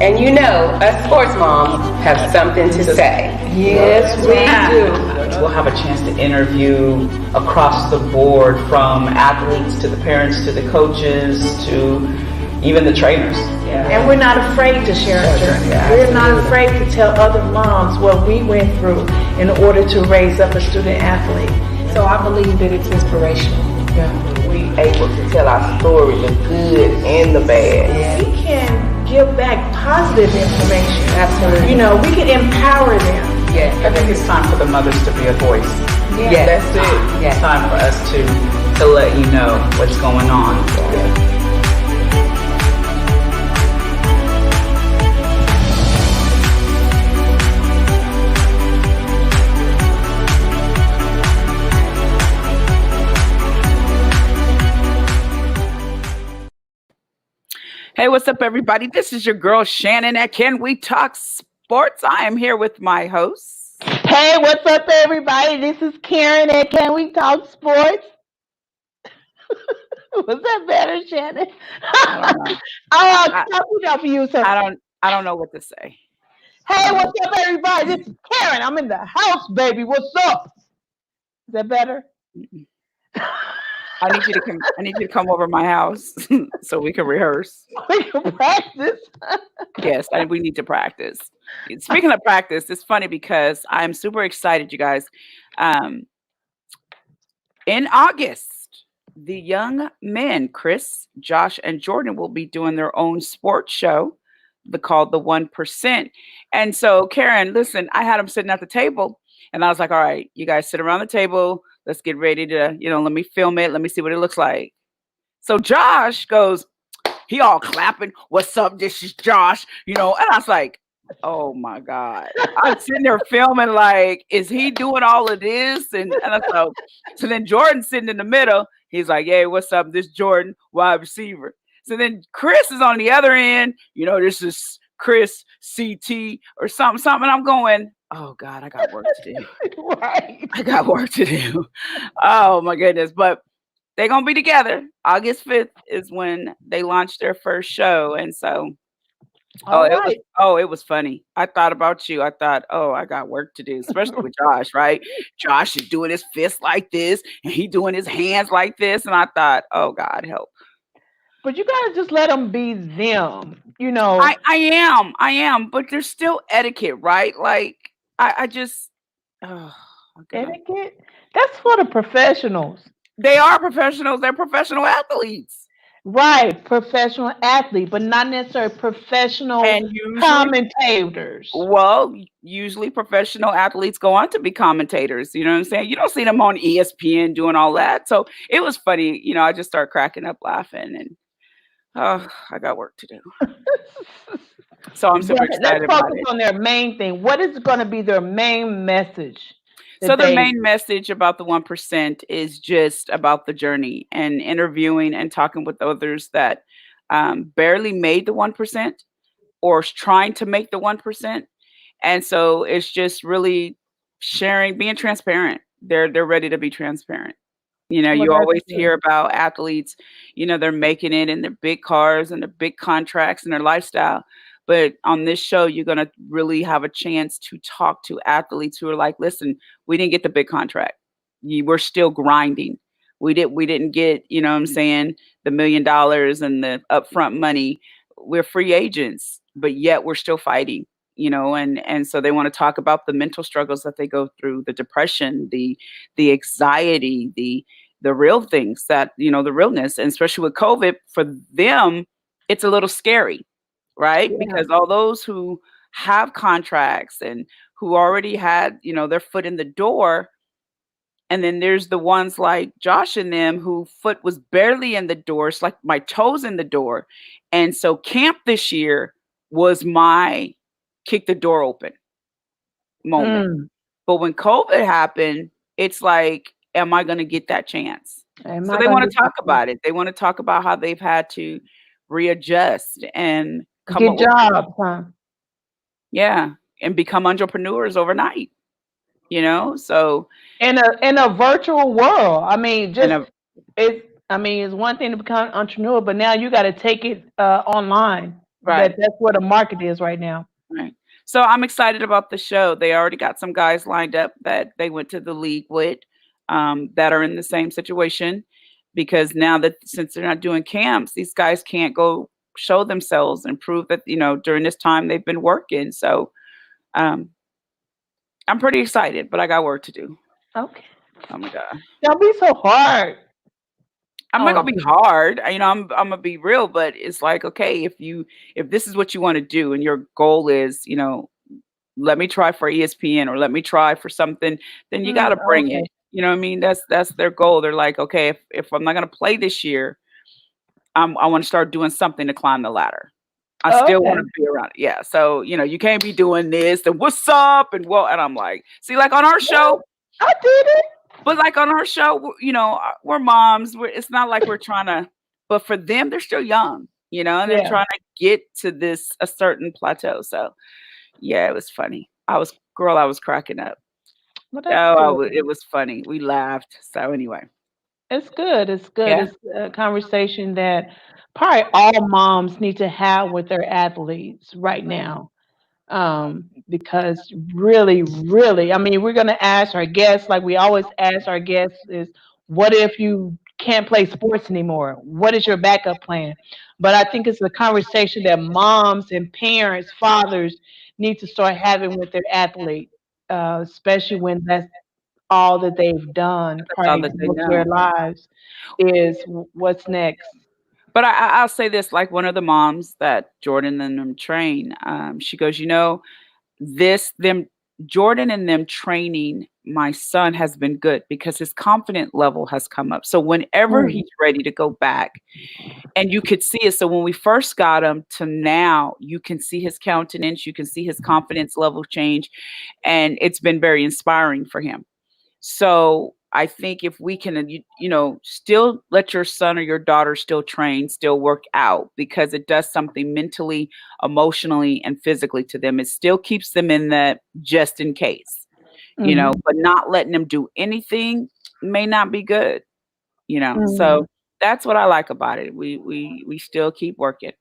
And you know, us sports moms have something to say. Yes, we do. We'll have a chance to interview across the board, from athletes to the parents to the coaches to even the trainers. And we're not afraid to share our journey. We're not afraid to tell other moms what we went through in order to raise up a student athlete. So I believe that it's inspirational. We able to tell our story, the good and the bad. We can give back positive information. Absolutely. You know, we can empower them. Yeah, I think it's time for the mothers to be a voice. Yeah, that's it. It's time for us to let you know what's going on. Hey, what's up, everybody? This is your girl, Shannon at Can We Talk Sports. I am here with my hosts. Hey, what's up, everybody? This is Karen at Can We Talk Sports? Was that better, Shannon? I don't know. I don't know what to say. Hey, what's up, everybody? This is Karen. I'm in the house, baby. What's up? Is that better? I need you to come over my house so we can rehearse. We can practice. Yes, we need to practice. Speaking of practice, it's funny because I'm super excited, you guys. In August, the young men, Chris, Josh, and Jordan, will be doing their own sports show called The 1%. And so, Karen, listen, I had them sitting at the table, and I was like, all right, you guys sit around the table. Let's get ready to, let me film it. Let me see what it looks like. So Josh goes, he all clapping. What's up? This is Josh, and I was like, oh my God. I'm sitting there filming like, is he doing all of this? And so then Jordan's sitting in the middle. He's like, hey, what's up? This Jordan, wide receiver. So then Chris is on the other end. This is Chris CT or something. And I'm going, oh God, I got work to do. Right. I got work to do. Oh my goodness. But they're going to be together. August 5th is when they launched their first show. And so, it was funny. I thought about you. I thought, I got work to do, especially with Josh, right? Josh is doing his fists like this and he doing his hands like this. And I thought, oh God, help. But you gotta just let them be them, I am, but there's still etiquette, right? Like I just etiquette. That's for the professionals. They are professionals. They're professional athletes, right? Professional athlete, but not necessarily professional commentators. Well, usually professional athletes go on to be commentators. You know what I'm saying? You don't see them on ESPN doing all that. So it was funny. I just started cracking up laughing and. Oh, I got work to do. So I'm super excited let's about focus it. on their main thing. What is going to be their main message? So the main message about the 1% is just about the journey and interviewing and talking with others that barely made the 1% or trying to make the 1%. And so it's just really sharing, being transparent. They're ready to be transparent. You always hear about athletes, they're making it in their big cars and their big contracts and their lifestyle. But on this show, you're going to really have a chance to talk to athletes who are like, listen, we didn't get the big contract. We're still grinding. We didn't get, the $1 million and the upfront money. We're free agents, but yet we're still fighting. And so they want to talk about the mental struggles that they go through, the depression, the anxiety, the real things that, the realness, and especially with COVID, for them, it's a little scary, right? Yeah. Because all those who have contracts and who already had, their foot in the door, and then there's the ones like Josh and them who foot was barely in the door. It's like my toes in the door. And so camp this year was my kick the door open moment. But when COVID happened, it's like, am I going to get that chance? So they want to talk about it. They want to talk about how they've had to readjust and get jobs, and become entrepreneurs overnight. So in a virtual world, it's one thing to become an entrepreneur, but now you got to take it online. Right. That's where the market is right now. Right. So I'm excited about the show. They already got some guys lined up that they went to the league with, that are in the same situation, because now that since they're not doing camps, these guys can't go show themselves and prove that, during this time they've been working. So um, I'm pretty excited, but I got work to do. Okay. Oh my God. Don't be so hard. I'm not Oh, gonna be hard. I'm gonna be real, but it's like, okay, if this is what you want to do and your goal is, let me try for ESPN or let me try for something, then you got to bring okay. it. You know what I mean? That's their goal. They're like, okay, if I'm not going to play this year, I want to start doing something to climb the ladder. I still want Okay. to be around it. Yeah. So, you can't be doing this and what's up and and I'm like, see, like on our show, I did it. but like on our show, we're moms. It's not like we're trying to, but for them, they're still young, and they're Yeah. trying to get to a certain plateau. So yeah, it was funny. I was cracking up. Well, Oh, that's good. it was funny. We laughed. So anyway, It's good. It's good. yeah, It's a conversation that probably all moms need to have with their athletes right now. Because really, really, I mean, we're going to ask our guests, like we always ask our guests, is what if you can't play sports anymore? What is your backup plan? But I think it's a conversation that moms and parents, fathers need to start having with their athlete, especially when that's all that they've done that's all probably that they most of their know. lives is what's next. But I'll say this: like one of the moms that Jordan and them train, she goes, them Jordan and them training my son has been good because his confidence level has come up. So whenever Mm, he's ready to go back, and you could see it. So when we first got him to now, you can see his countenance, you can see his confidence level change, and it's been very inspiring for him. So I think if we can, still let your son or your daughter still train, still work out, because it does something mentally, emotionally, and physically to them. It still keeps them in that just in case, mhm, but not letting them do anything may not be good, mhm. So that's what I like about it. We still keep working.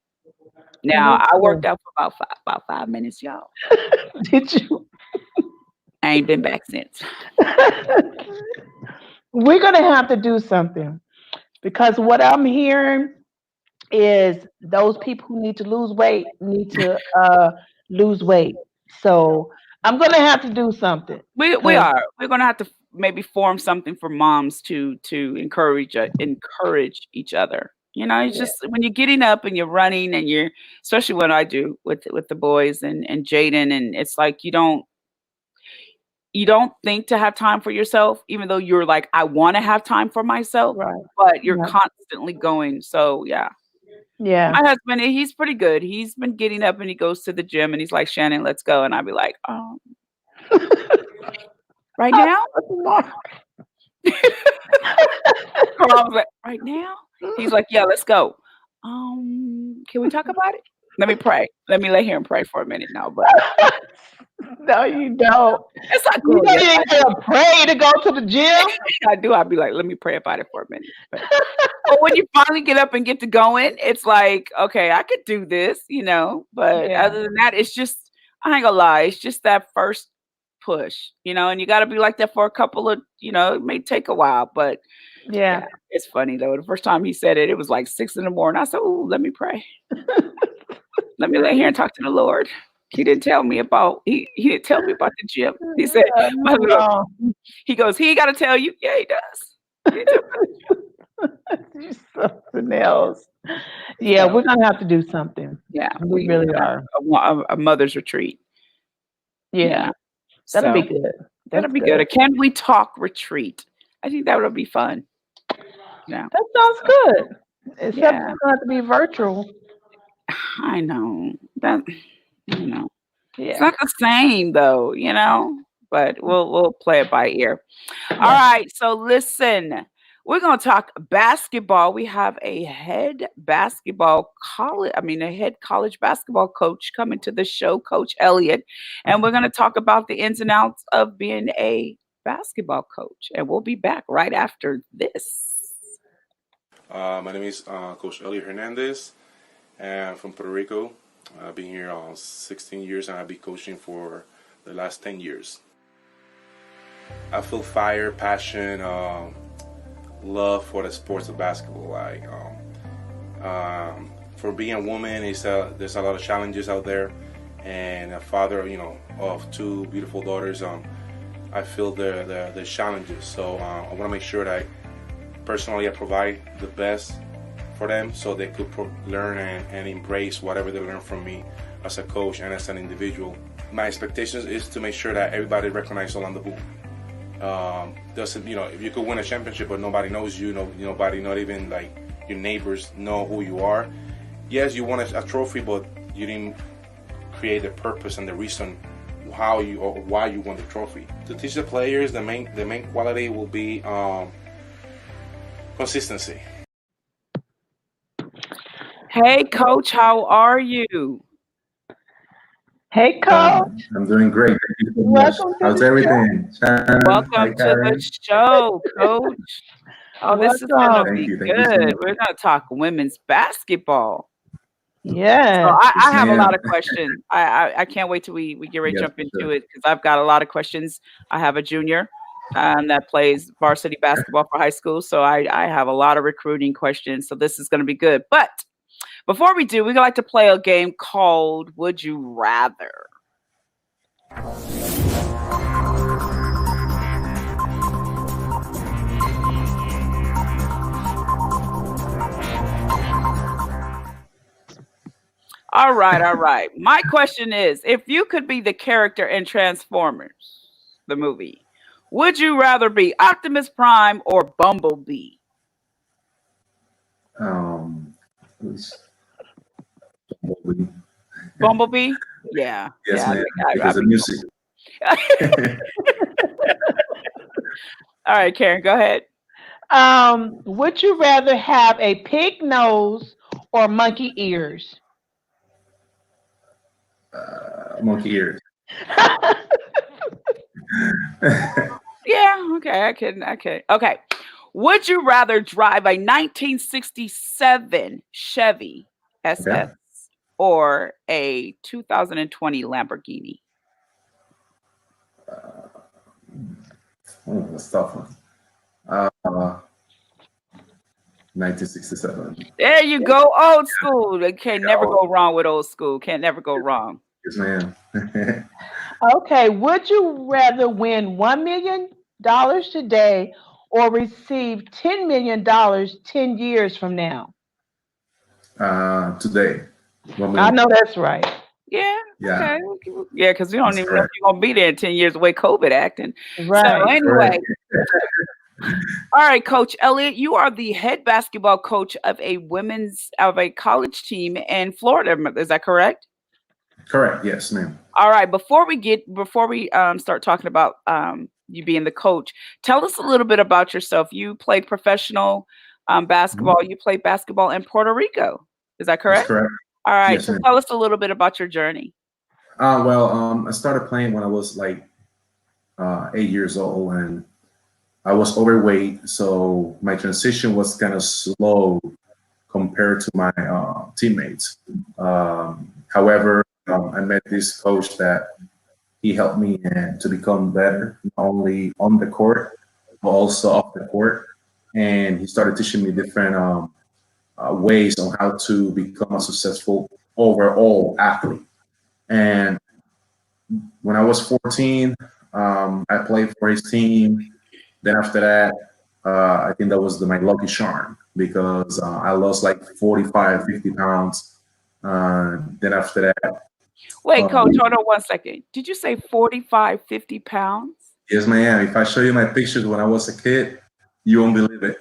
Well, Now that's I good. worked out for about 5 minutes, y'all. Did you? I ain't been back since. We're gonna have to do something because what I'm hearing is those people who need to lose weight need to lose weight. So I'm gonna have to do something We because are. We're gonna have to maybe form something for moms to encourage each other. It's yeah, just when you're getting up and you're running and you're, especially what I do with the boys and Jaden, and it's like you don't think to have time for yourself, even though you're like, I want to have time for myself, right, but you're right, constantly going. So yeah. yeah. My husband, he's pretty good. He's been getting up and he goes to the gym and he's like, Shannon, let's go. And I'd be like, right now? Carl was like, right now? He's like, yeah, let's go. Can we talk about it? Let me pray. Let me lay here and pray for a minute now. But No, you don't. it's not You cool. know Yes, you ain't gonna pray to go to the gym. I do. I'd be like, let me pray about it for a minute. But when you finally get up and get to going, it's like, okay, I could do this, But Yeah, other than that, it's just, I ain't gonna lie, it's just that first push, and you got to be like that for a couple of, it may take a while, but yeah. yeah, it's funny though. The first time he said it, it was like 6 in the morning. I said, "Oh, let me pray. Let me lay here and talk to the Lord." He didn't tell me about he didn't tell me about the gym. He said, "My Lord," No, he goes, "He ain't got to tell you." Yeah, he does. He didn't tell me about the gym. you something else. Yeah, So we're gonna have to do something. yeah, We we're really gonna are. have a mother's retreat. Yeah, Yeah, that'll be so good. that'll That's be good. good. A Can We Talk retreat? I think that would be fun. Yeah, That sounds so, good. Except yeah, it's gonna have to be virtual. I know that. It's Yeah, not the same though, but we'll play it by ear. All yeah. right, so listen, we're gonna talk basketball. We have a head college basketball coach coming to the show, Coach Eliot, and we're gonna talk about the ins and outs of being a basketball coach. And we'll be back right after this. My name is Coach Eliot Herandez. I'm from Puerto Rico. I've been here 16 years, and I've been coaching for the last 10 years. I feel fire, passion, love for the sports of basketball. Like, for being a woman, there's a lot of challenges out there, and a father, of two beautiful daughters. I feel the challenges. So I want to make sure that personally I provide the best for them, so they could learn and embrace whatever they learn from me as a coach and as an individual. My expectations is to make sure that everybody recognizes Orlando Boone. Doesn't, if you could win a championship but nobody knows you, nobody, not even like your neighbors know who you are. Yes, you won a trophy, but you didn't create the purpose and the reason why you won the trophy. To teach the players, the main quality will be consistency. Hey, Coach, how are you? Hey, Coach. I'm doing great. Thank you so much. Welcome to How's the everything? Shannon, Welcome hi, to Karen. the show, Coach. Oh, this is going to Welcome. be Thank you so good. much. We're going to talk women's basketball. So Yes. I have a lot ma'am. of questions. I can't wait till we get ready to Yes, jump for into sure. it, because I've got a lot of questions. I have a junior that plays varsity basketball for high school, so I have a lot of recruiting questions. So this is going to be good. But before we do, we like to play a game called Would You Rather? All right. My question is, if you could be the character in Transformers, the movie, would you rather be Optimus Prime or Bumblebee? Who's- Bumblebee. Bumblebee? Yeah. Yes, Yeah. ma'am. I Because of think music. All right, Karen, go ahead. Would you rather have a pig nose or monkey ears? Monkey ears. Yeah, okay. Okay. Would you rather drive a 1967 Chevy SS Okay. or a 2020 Lamborghini? That's a tough one. 1967. There you go, old school. They can never Yeah. go wrong with old school. Can't never go wrong. Yes, ma'am. Okay. Would you rather win $1 million today or receive $10 million 10 years from now? Today. I know that's right. Yeah. Yeah. Okay. Yeah, because we don't That's even know if correct. you're gonna be there in 10 years the way COVID acting. So Right. anyway, Correct. all right, Coach Eliot, you are the head basketball coach of a college team in Florida. Is that correct? Correct. Yes, ma'am. All right. Before we start talking about you being the coach, tell us a little bit about yourself. You played professional basketball. You played basketball in Puerto Rico. Is that That's correct? correct. All right. Yes, So ma'am. tell us a little bit about your journey. I started playing when I was like 8 years old, and I was overweight, so my transition was kind of slow compared to my teammates. However, I met this coach that he helped me to become better, not only on the court, but also off the court. And he started teaching me different ways on how to become a successful overall athlete. And when I was 14, I played for his team. Then after that, I think that was my lucky charm because I lost like 45, 50 pounds. Then after that, Wait, Coach, um, hold on 1 second. Did you say 45, 50 pounds? yes, ma'am. If I show you my pictures when I was a kid, you won't believe it.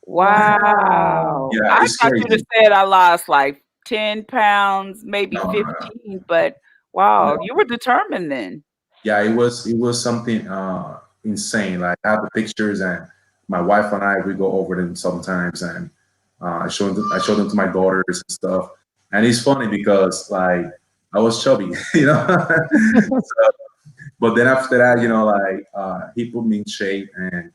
Wow. Yeah, I it's thought you'd have crazy. said I lost like 10 pounds, maybe No, 15, but wow, no. you were determined then. Yeah, it was something insane. Like I have the pictures, and my wife and I we go over them sometimes, and I show them to my daughters and stuff. And it's funny because like I was chubby, you know. So, but then after that, he put me in shape, and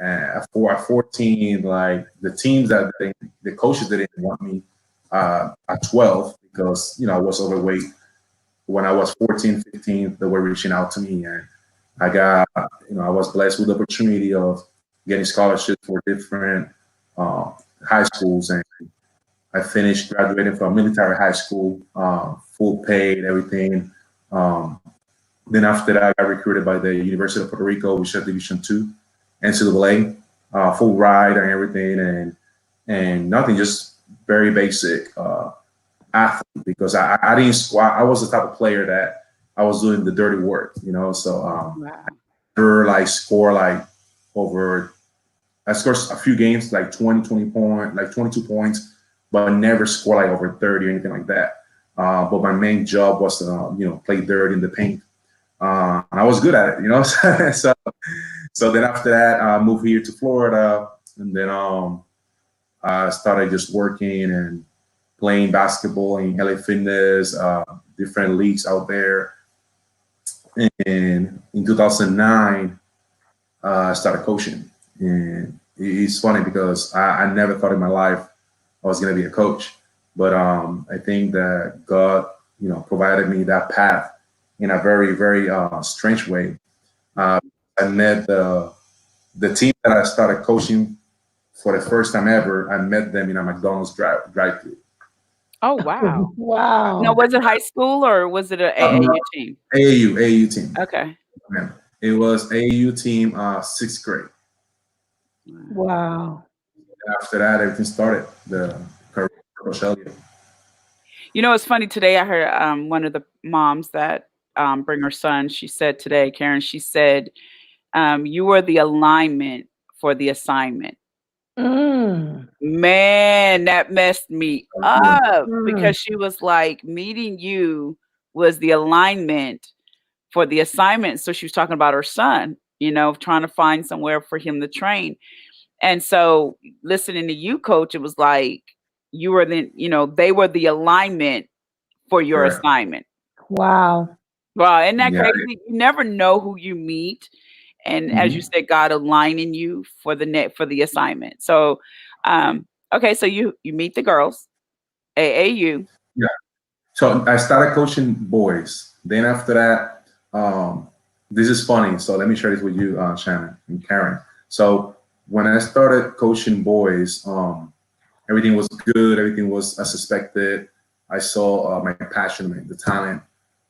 at 14, like the teams the coaches didn't want me at 12 because, I was overweight. When I was 14, 15, they were reaching out to me, and I was blessed with the opportunity of getting scholarships for different uh, high schools, and I finished graduating from military high school, full paid, everything. Um, then after that, I got recruited by the University of Puerto Rico, which is Division II, NCAA, full ride and everything, and nothing, just very basic athlete, because I didn't squat. I was the type of player that I was doing the dirty work, So Wow. never like score like over. I scored a few games like 20 points, like 22 points, but never score like over 30 or anything like that. But my main job was to play dirty in the paint. And I was good at it, so then after that, I moved here to Florida, and then I started just working and playing basketball in LA Fitness, different leagues out there. And in 2009, I started coaching. And it's funny because I never thought in my life I was going to be a coach. But I think that God, provided me that path in a very, very strange way. I met the team that I started coaching for the first time ever. I met them in a McDonald's drive-thru. Oh, wow. Now, Wow. was it high school or was it a AAU team? AAU team. Okay. Yeah. It was AAU team, sixth grade. Wow. After that, everything started. The career of Coach Eliot. It's funny today. I heard one of the moms that bring her son. She said today, Karen. She said, "You were the alignment for the assignment." Mm. Man, that messed me up Mm. because she was like, meeting you was the alignment for the assignment. So she was talking about her son, trying to find somewhere for him to train. And so listening to you, coach, it was like you were they were the alignment for your Correct. assignment. Wow. Wow, isn't that Yeah. crazy? You never know who you meet. And as you said, God aligning you for the assignment. So okay, so you meet the girls, AAU. Yeah. So I started coaching boys. Then after that, this is funny. So let me share this with you, Shannon and Karen. So when I started coaching boys, everything was good. Everything was as expected. I saw my passion, the talent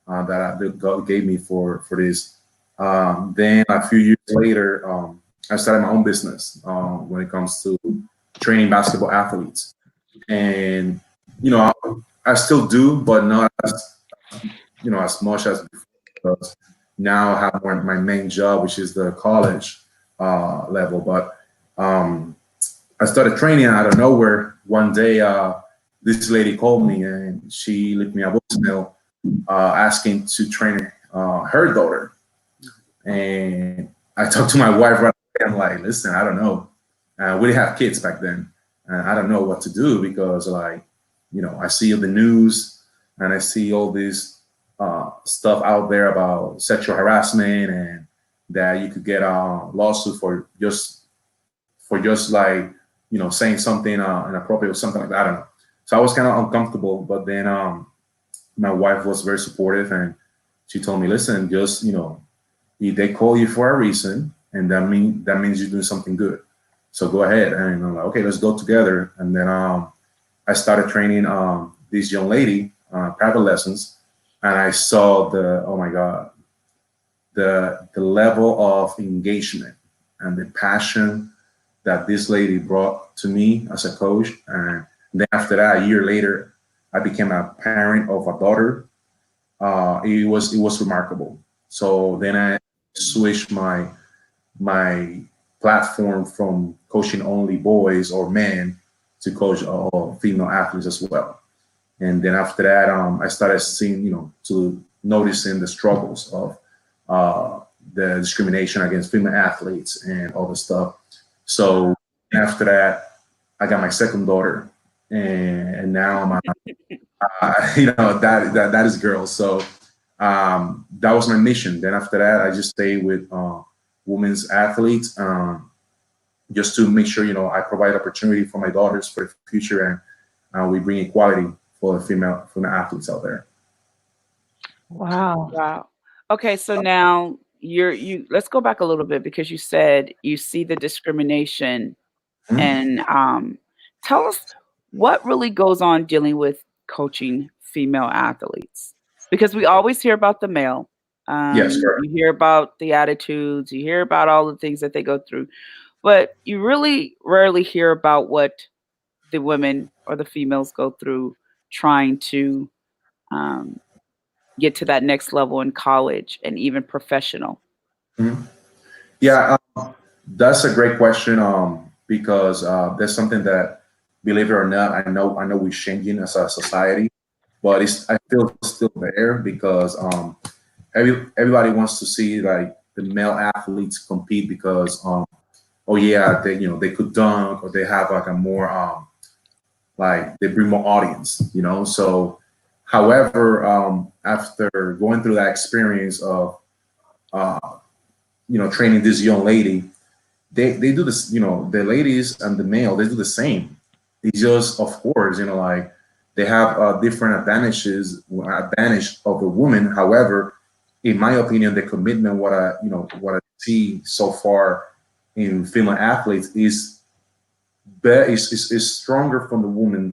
that God gave me for this. Then a few years later, I started my own business when it comes to training basketball athletes, and I still do, but not as much as before, because now I have my main job, which is the college level. But I started training out of nowhere. One day, this lady called me and she left me a voicemail asking to train her daughter. And I talked to my wife right away. I'm like, listen, I don't know. We didn't have kids back then. And I don't know what to do because, I see the news and I see all this stuff out there about sexual harassment and that you could get a lawsuit for just saying something inappropriate or something like that. I don't know. So I was kind of uncomfortable, but then my wife was very supportive and she told me, listen, just, if they call you for a reason and that means you're doing something good. So go ahead. And I'm like, okay, let's go together. And then I started training this young lady, private lessons, and I saw oh my God, the level of engagement and the passion that this lady brought to me as a coach. And then after that, a year later, I became a parent of a daughter. It was remarkable. So then I switched my platform from coaching only boys or men to coach female athletes as well. And then after that, I started seeing, to noticing the struggles of the discrimination against female athletes and all the stuff. So after that, I got my second daughter, and now I'm, that is girls. So that was my mission. Then after that, I just stayed with women's athletes, just to make sure I provide opportunity for my daughters for the future, and we bring equality for the female athletes out there. Wow. Wow. Okay, so now let's go back a little bit because you said you see the discrimination and tell us what really goes on dealing with coaching female athletes because we always hear about the male. Yes, correct. You hear about the attitudes, you hear about all the things that they go through, but you really rarely hear about what the women or the females go through trying to um, get to that next level in college and even professional. Mhm. Yeah, that's a great question. Because there's something that, believe it or not, I know we're changing as a society, but I feel it's still there because everybody wants to see like the male athletes compete because oh yeah, they could dunk, or they have like a more like they bring more audience, So, however, after going through that experience of uh, training this young lady, they do this, the ladies and the male, they do the same. It's just, of course, like they have different advantage of a woman. However, in my opinion, the commitment, what I see so far in female athletes is stronger from the women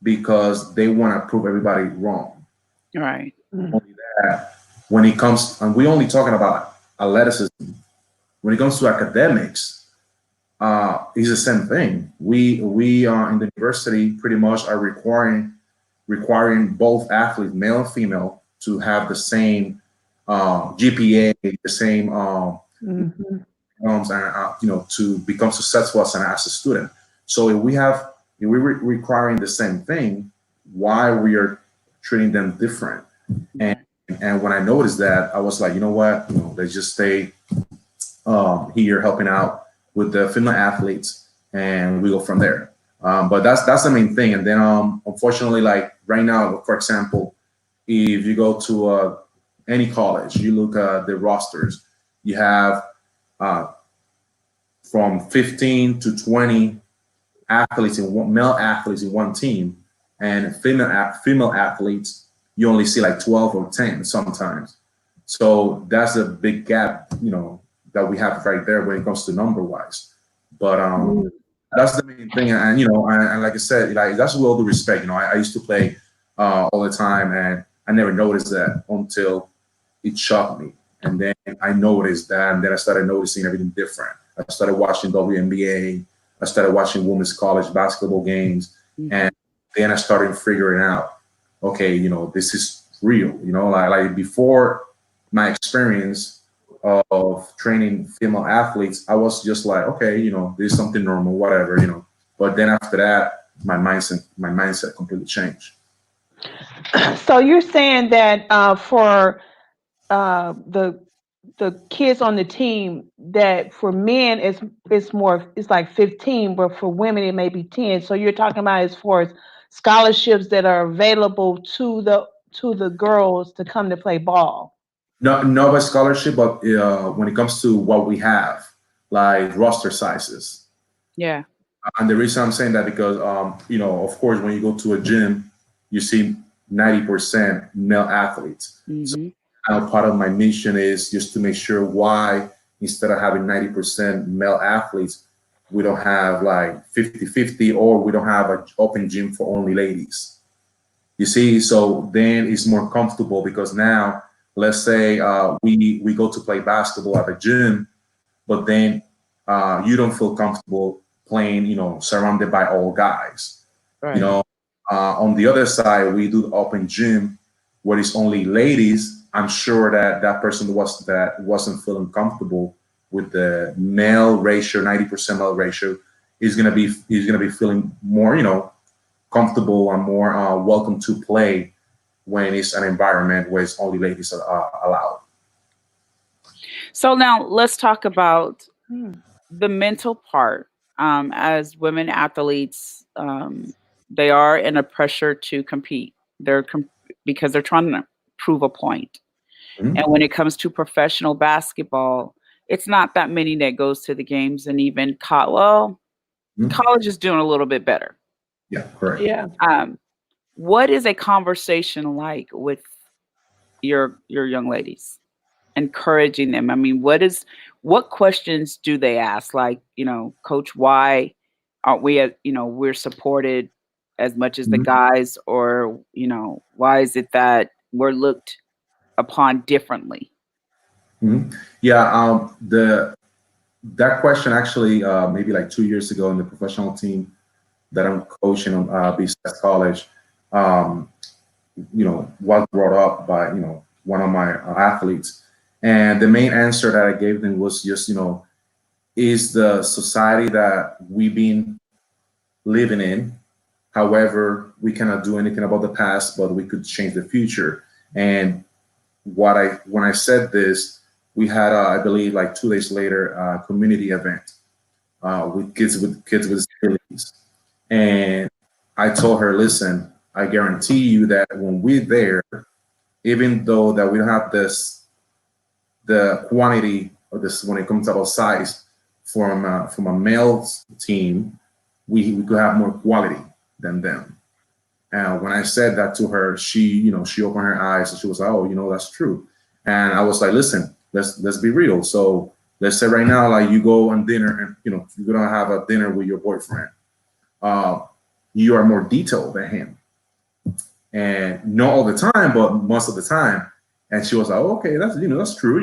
because they want to prove everybody wrong. Right. Only that, when it comes, and we're only talking about athleticism. When it comes to academics, it's the same thing. We in the university pretty much are requiring both athletes, male and female, to have the same GPA, the same and to become successful as a student. So if we're requiring the same thing, why we are treating them different? And when I noticed that, I was like, you know what? Let's just stay here helping out with the female athletes, and we go from there. But that's the main thing. And then unfortunately, like right now, for example, if you go to any college, you look at the rosters, you have from 15 to 20 male athletes in one team, and female athletes you only see like 12 or 10 sometimes. So that's a big gap, that we have right there when it comes to number wise. But that's the main thing. And and like I said, like that's with all due respect. I used to play all the time, and I never noticed that until it shocked me. And then I noticed that, and then I started noticing everything different. I started watching WNBA. I started watching women's college basketball games, and then I started figuring out, okay, this is real. Like before my experience of training female athletes, I was just like, okay, this is something normal, whatever, But then after that, my mindset completely changed. So you're saying that for the kids on the team, that for men it's like 15, but for women it may be 10. So you're talking about as far as scholarships that are available to the girls to come to play ball. No, by scholarship, but when it comes to what we have, like roster sizes. Yeah. And the reason I'm saying that because of course, when you go to a gym, you see 90% male athletes. So now part of my mission is just to make sure why instead of having 90% male athletes, we don't have like 50-50, or we don't have an open gym for only ladies. You see, so then it's more comfortable because now, let's say we go to play basketball at a gym, but then you don't feel comfortable playing, surrounded by all guys. Right. On the other side, we do the open gym where it's only ladies. I'm sure that person wasn't feeling comfortable with the male ratio, 90% male ratio, he's gonna be feeling more, comfortable and more welcome to play when it's an environment where it's only ladies are allowed. So now let's talk about the mental part. As women athletes, they are in a pressure to compete. Because they're trying to prove a point. And when it comes to professional basketball, it's not that many that goes to the games, and even college is doing a little bit better. Yeah, correct. Yeah. what is a conversation like with your young ladies? Encouraging them. I mean, what questions do they ask? Like, coach, why aren't we we're supported as much as the Mhm. guys, or, why is it that we're looked upon differently? Mhm. Yeah, the that question actually maybe like 2 years ago in the professional team that I'm coaching on BCS College, um, was brought up by one of my athletes, and the main answer that I gave them was just is the society that we've been living in. However, we cannot do anything about the past, but we could change the future. And when I said this, we had I believe like 2 days later a community event with kids with disabilities, and I told her, listen, I guarantee you that when we're there, even though that we don't have the quantity of this when it comes about size from a male team, we could have more quality than them. And when I said that to her, she opened her eyes and she was like, "Oh, that's true." And I was like, "Listen, let's be real. So let's say right now, like you go on dinner and you're gonna have a dinner with your boyfriend. Uh, you are more detailed than him, and not all the time, but most of the time." And she was like, oh, "Okay, that's true."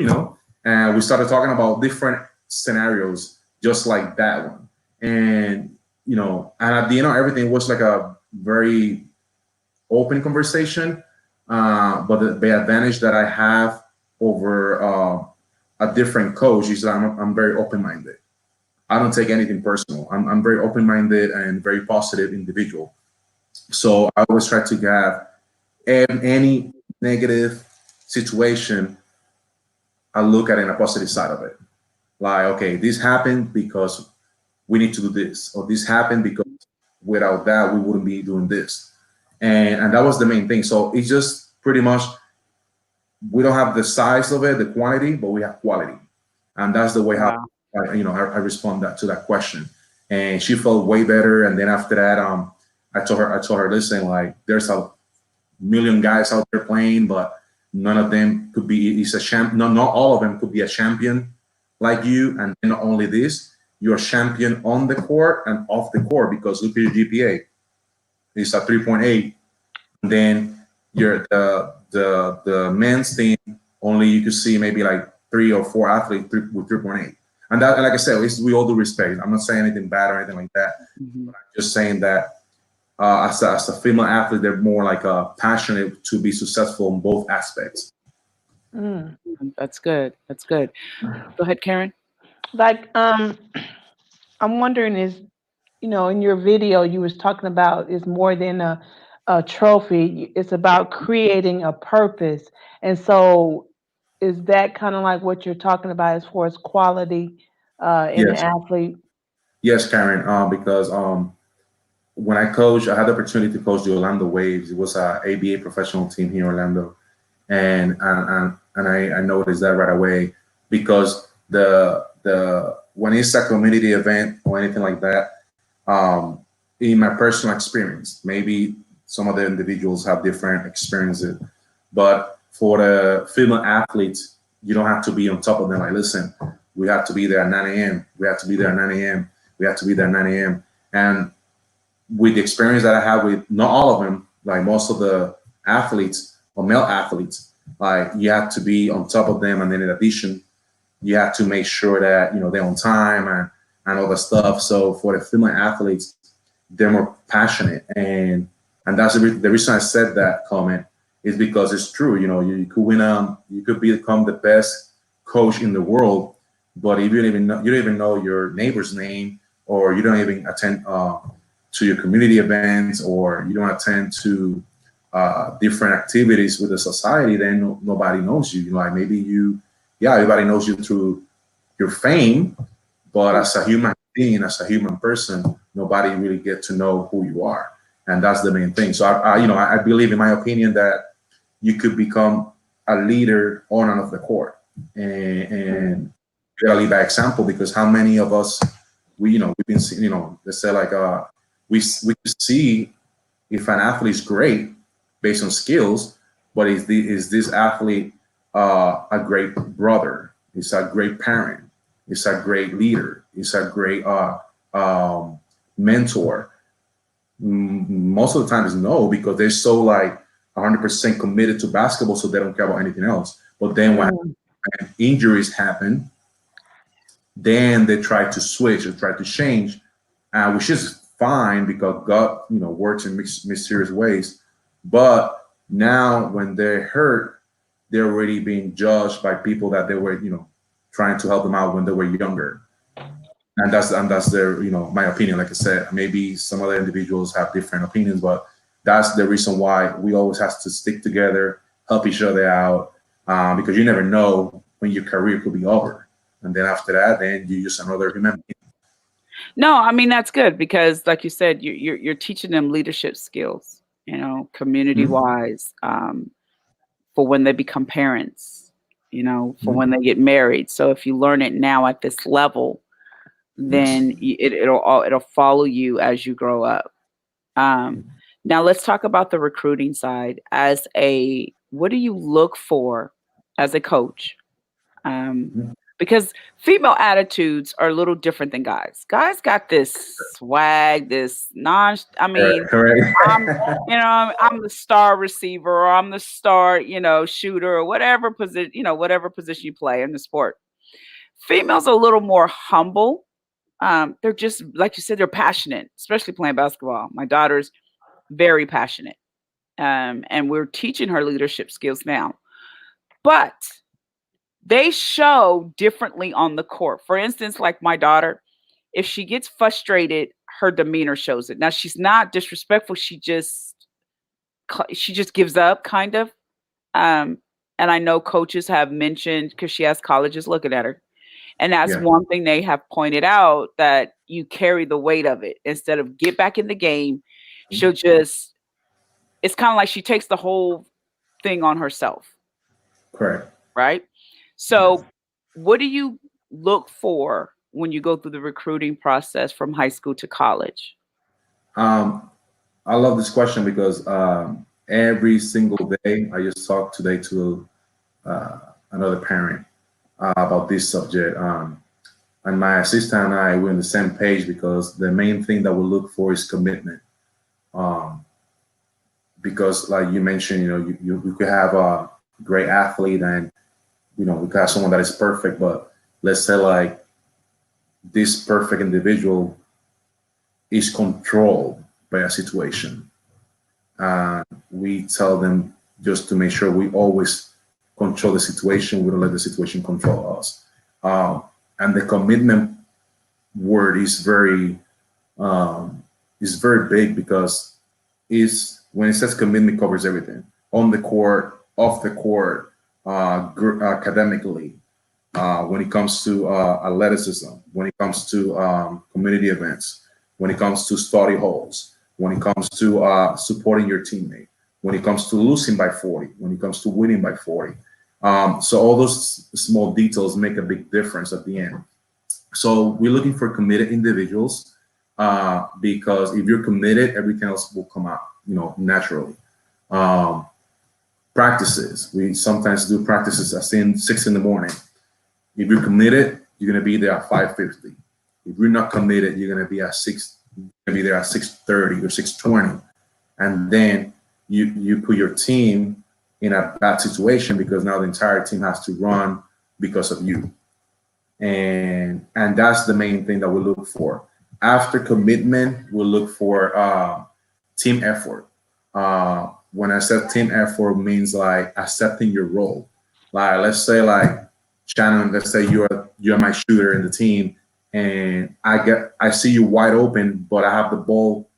And we started talking about different scenarios, just like that one. And and at the end of everything was like a very open conversation. But the advantage that I have over a different coach is that I'm very open minded. I don't take anything personal. I'm very open minded and very positive individual. So I always try to have any negative situation, I look at it in a positive side of it. Like, okay, this happened because we need to do this, or this happened because without that we wouldn't be doing this, and that was the main thing. So it's just pretty much we don't have the size of it, the quantity, but we have quality, and that's the way how Wow. I respond to that question. And she felt way better. And then after that, I told her, listen, like there's a million guys out there playing, but none of them could be is a champ. No, not all of them could be a champion like you. And not only this, you're a champion on the court and off the court because look at your GPA. It's a 3.8. And then the men's team only you could see maybe like 3 or 4 athletes with 3.8. And that, like I said, we all do respect. I'm not saying anything bad or anything like that. Mhm. But I'm just saying that as a female athlete, they're more like passionate to be successful in both aspects. Mm. That's good. That's good. Go ahead, Karen. Like, I'm wondering is, in your video you was talking about is more than a trophy. It's about creating a purpose. And so is that kind of like what you're talking about as far as quality in an Yes, athlete? yes, Karen. Because when I had the opportunity to coach the Orlando Waves. It was a ABA professional team here in Orlando, and I noticed that right away because the when it's a community event or anything like that, in my personal experience, maybe some of the individuals have different experiences, but for the female athletes, you don't have to be on top of them. Like, listen, we have to be there at 9 a.m. We have to be there at 9 a.m. We have to be there at 9 a.m. And with the experience that I have with not all of them, like most of the athletes or male athletes, like you have to be on top of them, and then in addition, you have to make sure that they're on time and all the stuff. So for the female athletes, they're more passionate, and that's the reason I said that comment is because it's true. You could win you could become the best coach in the world, but if you don't even know your neighbor's name, or you don't even attend to your community events, or you don't attend to different activities with the society, then nobody knows you. Like maybe everybody knows you through your fame, but as a human being, as a human person, nobody really get to know who you are, and that's the main thing. So I believe, in my opinion, that you could become a leader on and off the court, and you gotta lead by example, because how many of us we've been seeing, let's say like we see if an athlete is great based on skills, but is this athlete a great brother? Is a great parent? Is a great leader? Is a great mentor? Most of the time is no, because they're so like 100% committed to basketball, so they don't care about anything else. But then when injuries happen, then they try to switch and try to change, which is fine because God, works in mysterious ways. But now when they're hurt, they're already being judged by people that they were, trying to help them out when they were younger. And that's their, my opinion. Like I said, maybe some other individuals have different opinions, but that's the reason why we always have to stick together, help each other out, because you never know when your career could be over. And then after that, then you just another human being. No, I mean that's good because, like you said, you're teaching them leadership skills, community wise, for when they become parents, for when they get married. So if you learn it now at this level, then it'll follow you as you grow up. Now let's talk about the recruiting side. What do you look for as a coach? Because female attitudes are a little different than guys. Guys got this swag, this Correct. I'm the star receiver, or I'm the star, shooter, or whatever position, whatever position you play in the sport. Females are a little more humble. They're just, like you said, they're passionate, especially playing basketball. My daughter's very passionate. And we're teaching her leadership skills now. But they show differently on the court. For instance, like my daughter, if she gets frustrated, her demeanor shows it. Now, she's not disrespectful. She just gives up, kind of. And I know coaches have mentioned, because she has colleges looking at her. And that's one thing they have pointed out, that you carry the weight of it. Instead of get back in the game, she'll it's kind of like she takes the whole thing on herself. Correct. Right? So what do you look for when you go through the recruiting process from high school to college? I love this question because every single day I just talk today to another parent about this subject. And my assistant and I, we're on the same page because the main thing that we look for is commitment. Because like you mentioned, you could have a great athlete and, we could have someone that is perfect, but let's say like this perfect individual is controlled by a situation. We tell them just to make sure we always control the situation. We don't let the situation control us. And the commitment word is very big because when it says commitment, covers everything on the court, off the court, academically, when it comes to athleticism, when it comes to community events, when it comes to study halls, when it comes to supporting your teammate, when it comes to losing by 40, when it comes to winning by 40. So all those small details make a big difference at the end. So we're looking for committed individuals because if you're committed, everything else will come out, naturally. Practices. We sometimes do practices at 6 a.m. If you're committed, you're gonna be there at 5:50. If you're not committed, you're gonna be at 6. You're gonna be there at 6:30 or 6:20, and then you put your team in a bad situation because now the entire team has to run because of you. And that's the main thing that we look for. After commitment, we look for team effort. When I said team effort, means like accepting your role. Like let's say like Shannon, let's say you're my shooter in the team, and I see you wide open, but I have the ball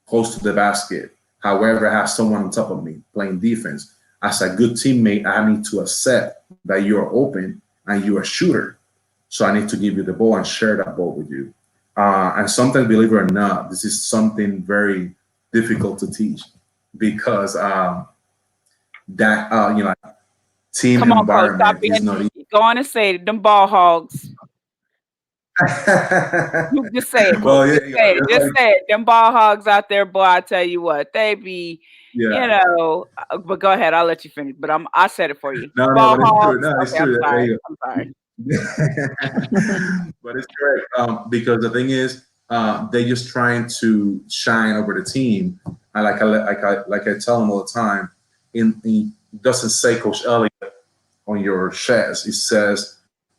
close to the basket. However, I have someone on top of me playing defense. As a good teammate, I need to accept that you are open and you're a shooter. So I need to give you the ball and share that ball with you. And sometimes, believe it or not, this is something very difficult to teach because team Come on, Coach, environment stop is not easy. go on and say it, them ball hogs. You just say it, Well, Coach. yeah, Just say it. it's Just like, say it. Them ball hogs out there, boy, I tell you what, they be, yeah. but go ahead, I'll let you finish. But I said it for you. No, Ball but it's true. hogs. No, it's Okay, I'm true. There sorry. you I'm sorry. But it's correct because the thing is, they're just trying to shine over the team. And like I tell them all the time, it doesn't say Coach Eliot on your chest. It says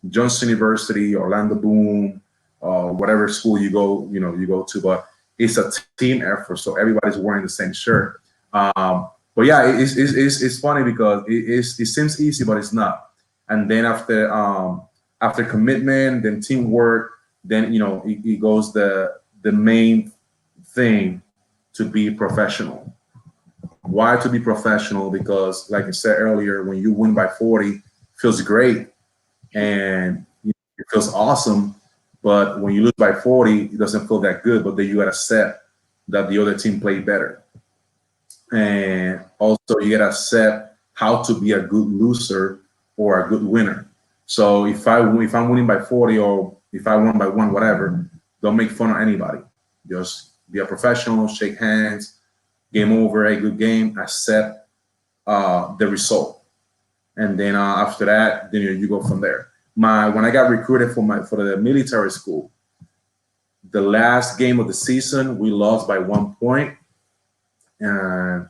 Johnson University, Orlando Boom, whatever school you go to. But it's a team effort, so everybody's wearing the same shirt. But yeah, it's funny because it seems easy, but it's not. And then after commitment, then teamwork, then it goes the main thing to be professional. Why to be professional? Because like I said earlier, when you win by 40, feels great and it feels awesome. But when you lose by 40, it doesn't feel that good. But then you gotta accept that the other team played better, and also you gotta accept how to be a good loser or a good winner. So if I'm winning by 40 or if I won by one, whatever, don't make fun of anybody. Just be a professional, shake hands, game over, a good game, accept the result, and then after that, then you go from there. When I got recruited for the military school, the last game of the season we lost by 1 point, and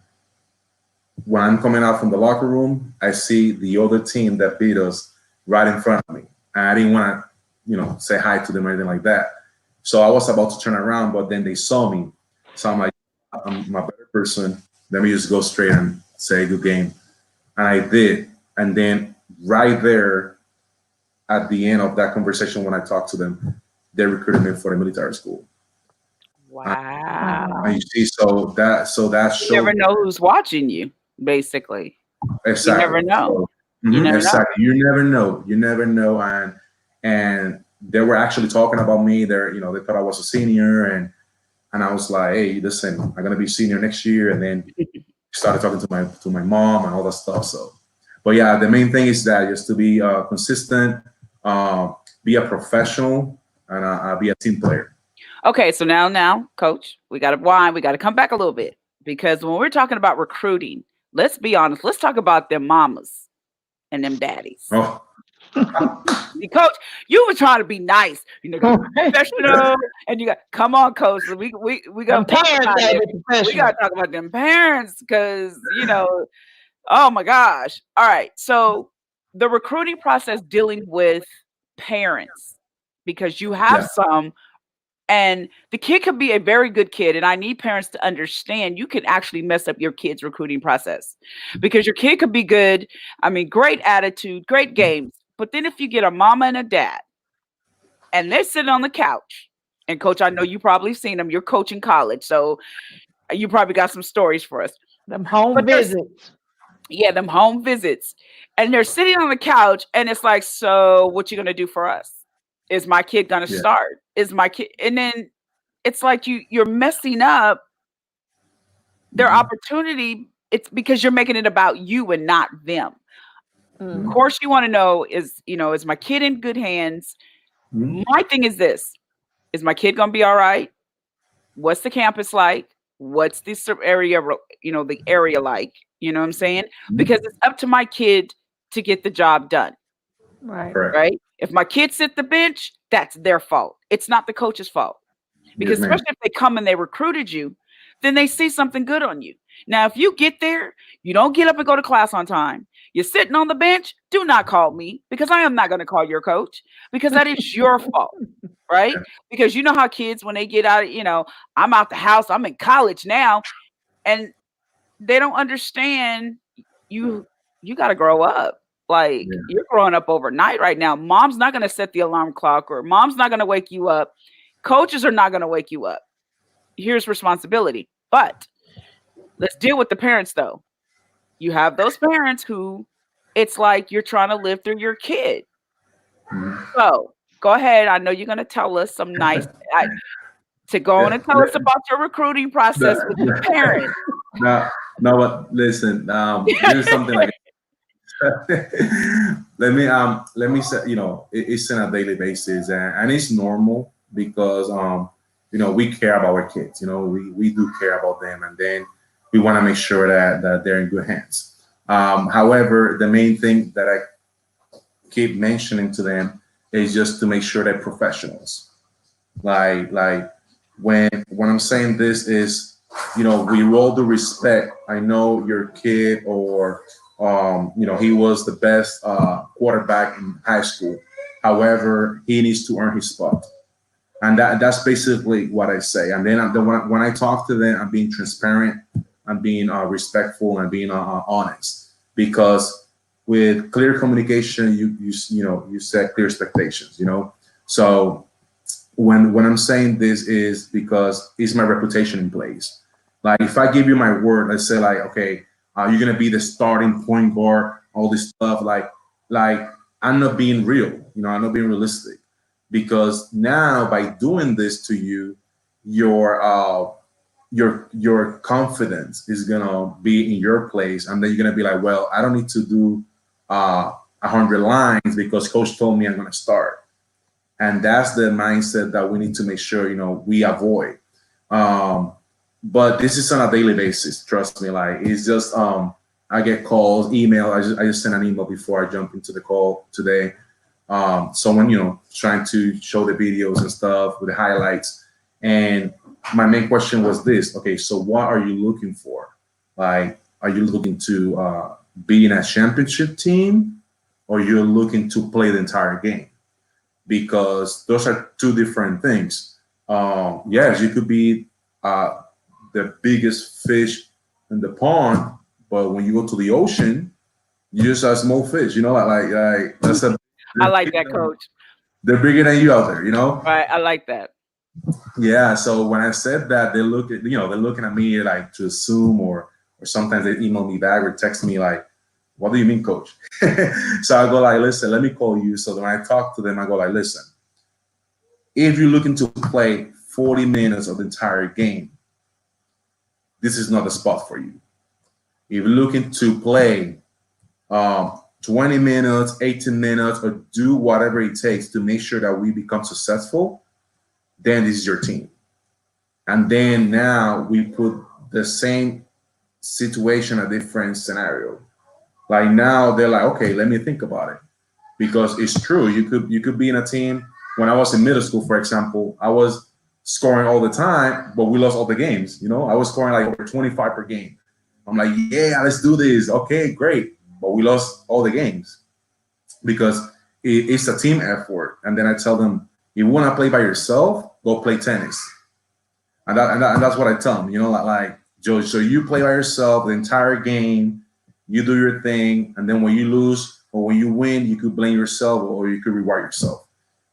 when I'm coming out from the locker room, I see the other team that beat us right in front of me. And I didn't want to, say hi to them or anything like that. So I was about to turn around, but then they saw me. So I'm like, I'm a better person. Let me just go straight and say good game. And I did. And then right there at the end of that conversation, when I talked to them, they recruited me for the military school. Wow. And you see, so that shows. You never know who's watching you, basically. Exactly. You never know. So, You never exactly. know. You never know. And they were actually talking about me. They thought I was a senior, and I was like, hey, listen, I'm gonna be senior next year. And then started talking to my mom and all that stuff. So, but yeah, the main thing is that just to be consistent, be a professional, and be a team player. Okay, so now, Coach, we got to come back a little bit, because when we're talking about recruiting, let's be honest. Let's talk about them mamas and them daddies. Oh. Coach, you were trying to be nice, professional, and you got come on, Coach. We got to talk about them parents, because oh my gosh. All right, so the recruiting process dealing with parents, because you have some. And the kid could be a very good kid. And I need parents to understand you can actually mess up your kid's recruiting process, because your kid could be good. I mean, great attitude, great games. But then if you get a mama and a dad and they're sitting on the couch, and Coach, I know you probably seen them. You're coaching college, so you probably got some stories for us. Them home visits. Yeah, them home visits. And they're sitting on the couch and it's like, so what you going to do for us? Is my kid going to start? Is my kid? And then it's like you're messing up their opportunity. It's because you're making it about you and not them. Of course, you want to know is my kid in good hands? My thing is this: is my kid going to be all right? What's the campus like? What's this area, the area like? You know what I'm saying? Because it's up to my kid to get the job done. Right. If my kids sit the bench, that's their fault. It's not the coach's fault. Because especially if they come and they recruited you, then they see something good on you. Now, if you get there, you don't get up and go to class on time, you're sitting on the bench, do not call me, because I am not going to call your coach, because that is your fault. Right? Because you know how kids, when they get out, I'm out the house, I'm in college now, and they don't understand you got to grow up. Like you're growing up overnight right now. Mom's not going to set the alarm clock, or mom's not going to wake you up. Coaches are not going to wake you up. Here's responsibility. But let's deal with the parents, though. You have those parents who it's like you're trying to live through your kid. So go ahead. I know you're going to tell us some nice to go on and tell us about your recruiting process with the parents. No, but listen, here's something like let me say, it's on a daily basis, and it's normal because we care about our kids. We do care about them, and then we want to make sure that they're in good hands. However, the main thing that I keep mentioning to them is just to make sure they're professionals. Like when I'm saying this is, we all due respect. I know your kid, or he was the best quarterback in high school. However, he needs to earn his spot, and that's basically what I say. And then when I talk to them, I'm being transparent, I'm being respectful, and being honest, because with clear communication, you set clear expectations. So when I'm saying this is because it's my reputation in place. Like if I give you my word, let's say like, okay, you're gonna be the starting point guard, all this stuff. Like I'm not being real. I'm not being realistic, because now by doing this to you, your your confidence is gonna be in your place, and then you're gonna be like, well, I don't need to do 100 lines because coach told me I'm gonna start. And that's the mindset that we need to make sure we avoid. But this is on a daily basis, trust me. Like it's just I get calls, email. I just sent an email before I jump into the call today. Someone trying to show the videos and stuff with the highlights, and my main question was this: okay, so what are you looking for? Like, are you looking to be in a championship team, or you're looking to play the entire game? Because those are two different things. Yes, you could be the biggest fish in the pond, but when you go to the ocean, you just a small fish. Like that's a. I like that, coach. They're bigger than you out there. Right, I like that. Yeah. So when I said that, they're looking at me like to assume, or sometimes they email me back or text me like, what do you mean, coach? So I go like, listen, let me call you. So when I talk to them, I go like, listen, if you're looking to play 40 minutes of the entire game, this is not the spot for you. If you're looking to play 20 minutes, 18 minutes, or do whatever it takes to make sure that we become successful, then this is your team. And then now we put the same situation, a different scenario. Like now they're like, okay, let me think about it, because it's true. You could be in a team. When I was in middle school, for example, I was scoring all the time, but we lost all the games. I was scoring like over 25 per game. I'm like, yeah, let's do this. Okay, great, but we lost all the games because it's a team effort. And then I tell them, if you want to play by yourself, go play tennis. And that's what I tell them. Like Joe, so you play by yourself the entire game. You do your thing, and then when you lose or when you win, you could blame yourself or you could reward yourself.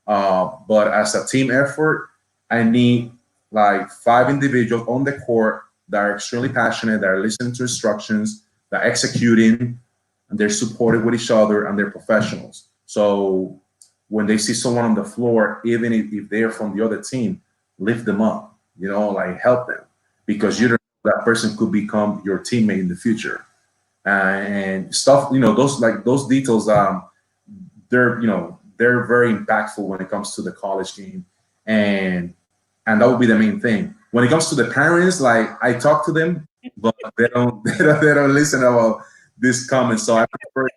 But as a team effort, I need like 5 individuals on the court that are extremely passionate, that are listening to instructions, that are executing, and they're supportive with each other, and they're professionals. So when they see someone on the floor, even if they're from the other team, lift them up, like help them, because you don't know, that person could become your teammate in the future. And stuff, those details, they're very impactful when it comes to the college game, and that would be the main thing. When it comes to the parents, like I talk to them, but they don't they don't listen about this comment. So I prefer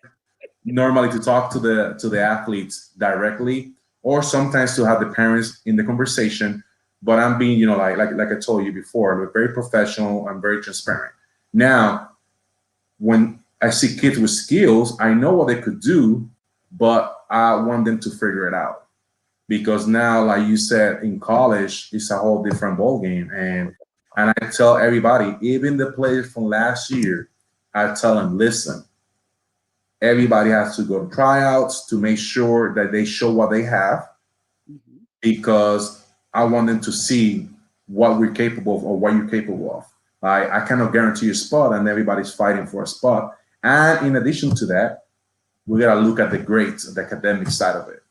normally to talk to the athletes directly, or sometimes to have the parents in the conversation. But I'm being, like I told you before, I'm very professional. I'm very transparent. Now, when I see kids with skills, I know what they could do, but I want them to figure it out. Because now, like you said, in college, it's a whole different ball game. And I tell everybody, even the players from last year, I tell them, listen, everybody has to go to tryouts to make sure that they show what they have, because I want them to see what we're capable of or what you're capable of. I cannot guarantee a spot, and everybody's fighting for a spot. And in addition to that, we got to look at the grades, the academic side of it.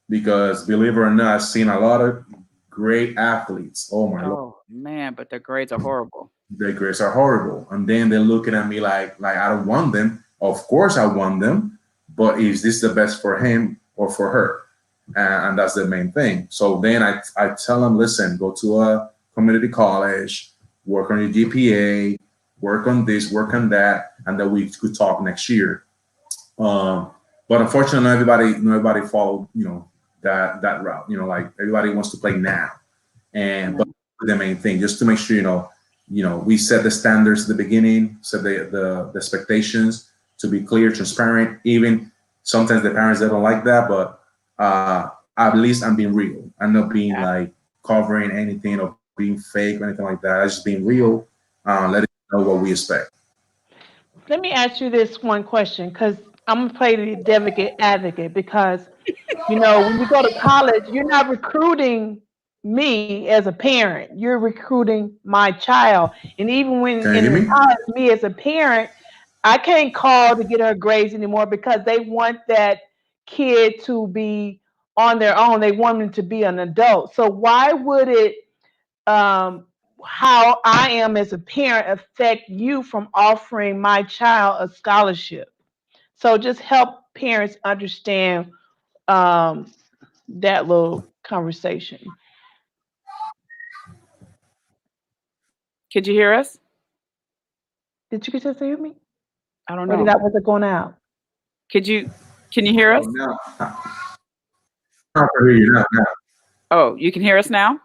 Because believe it or not, I've seen a lot of great athletes. Oh my Lord. Oh man, but their grades are horrible. Their grades are horrible. And then they're looking at me like I don't want them. Of course I want them, but is this the best for him or for her? And that's the main thing. So then I tell them, listen, go to a community college, work on your GPA, work on this, work on that, and then we could talk next year. But unfortunately, not everybody followed, that route. Like everybody wants to play now, but the main thing, just to make sure, we set the standards at the beginning, set the expectations to be clear, transparent. Even sometimes the parents, they don't like that, but at least I'm being real. I'm not being like covering anything or being fake or anything like that. I'm just being real, letting you know what we expect. Let me ask you this one question, because I'm gonna play the advocate because when you go to college, you're not recruiting me as a parent. You're recruiting my child. And even when Can you hear in me? college, me as a parent, I can't call to get her grades anymore because they want that kid to be on their own. They want them to be an adult. So why would it how I am as a parent affect you from offering my child a scholarship? So just help parents understand um, that little conversation. Could you hear us? Did you just hear me? I don't Or know. was it going out? Can you hear us? No, I can hear you now. Oh, you can hear us now?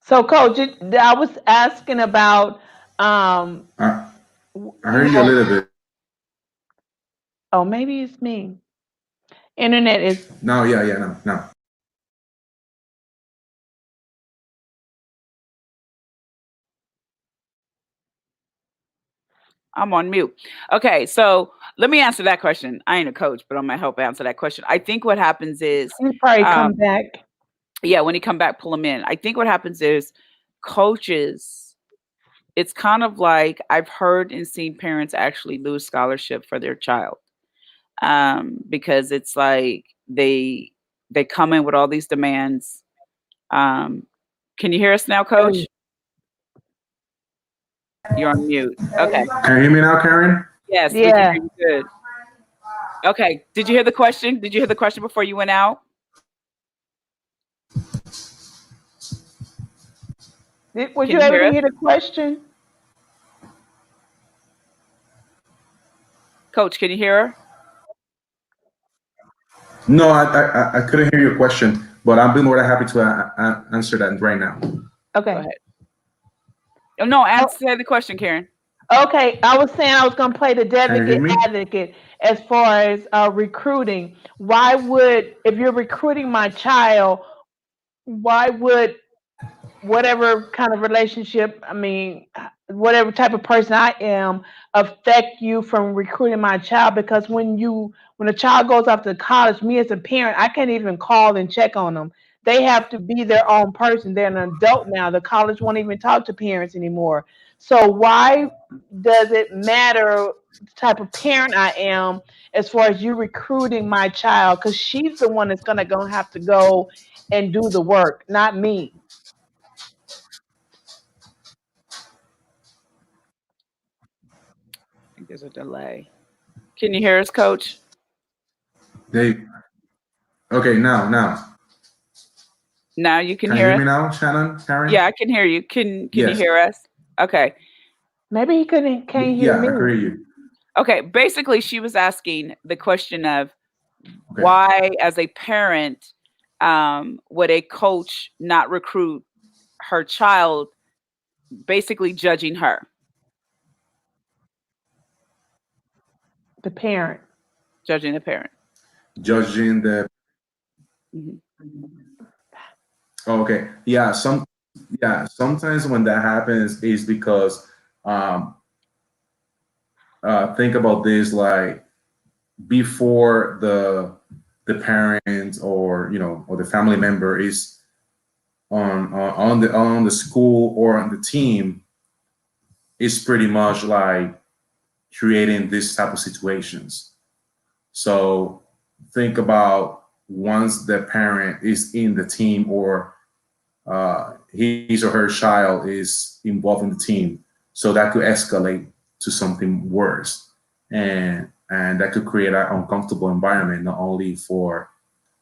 So, Coach, I was asking about, um, I you heard you a know, little bit. oh, maybe it's me. Internet is, No, yeah, no. I'm on mute. Okay, so let me answer that question. I ain't a coach, but I'm gonna help answer that question. I think what happens is, you probably come um, back. yeah, when he come back, pull him in. I think what happens is coaches. It's kind of like I've heard and seen parents actually lose scholarship for their child, because it's like they come in with all these demands. Um, can you hear us now, Coach? You're on mute. Okay. Can you hear me now, Karen? Yes, we can Yeah. hear you good. Okay. Did you hear the question? Did you hear the question before you went out? Was Can you you able hear to us? hear the question? Coach, can you hear her? No, I couldn't hear your question, but I'm more than happy to answer that right now. Go Okay. ahead. Oh, no, answer the question, Karen. Okay, I was saying I was going to play the Can you hear me? advocate as far as recruiting. Why would, if you're recruiting my child, why would whatever kind of relationship, whatever type of person I am, affect you from recruiting my child? Because when a child goes off to college, me as a parent, I can't even call and check on them. They have to be their own person. They're an adult now. The college won't even talk to parents anymore. So why does it matter the type of parent I am as far as you recruiting my child? Because she's the one that's gonna have to go and do the work, not me. I think there's a delay. Can you hear us, Coach? They okay now. Now you can Can you hear hear us? me now, Shannon, Karen? Yeah, I can hear you. Can you Yes. hear us? Okay. Maybe he can't hear Yeah, me. I can hear you. Okay. Basically, she was asking the question of Okay. why, as a parent, would a coach not recruit her child, basically judging her, The parent. judging the parent. Judging the. Mhm. Oh, okay. Yeah. Sometimes when that happens is because um, think about this, like before the parent or or the family member is on the school or on the team, is pretty much like creating this type of situations. So think about once the parent is in the team or his or her child is involved in the team, so that could escalate to something worse, and that could create an uncomfortable environment not only for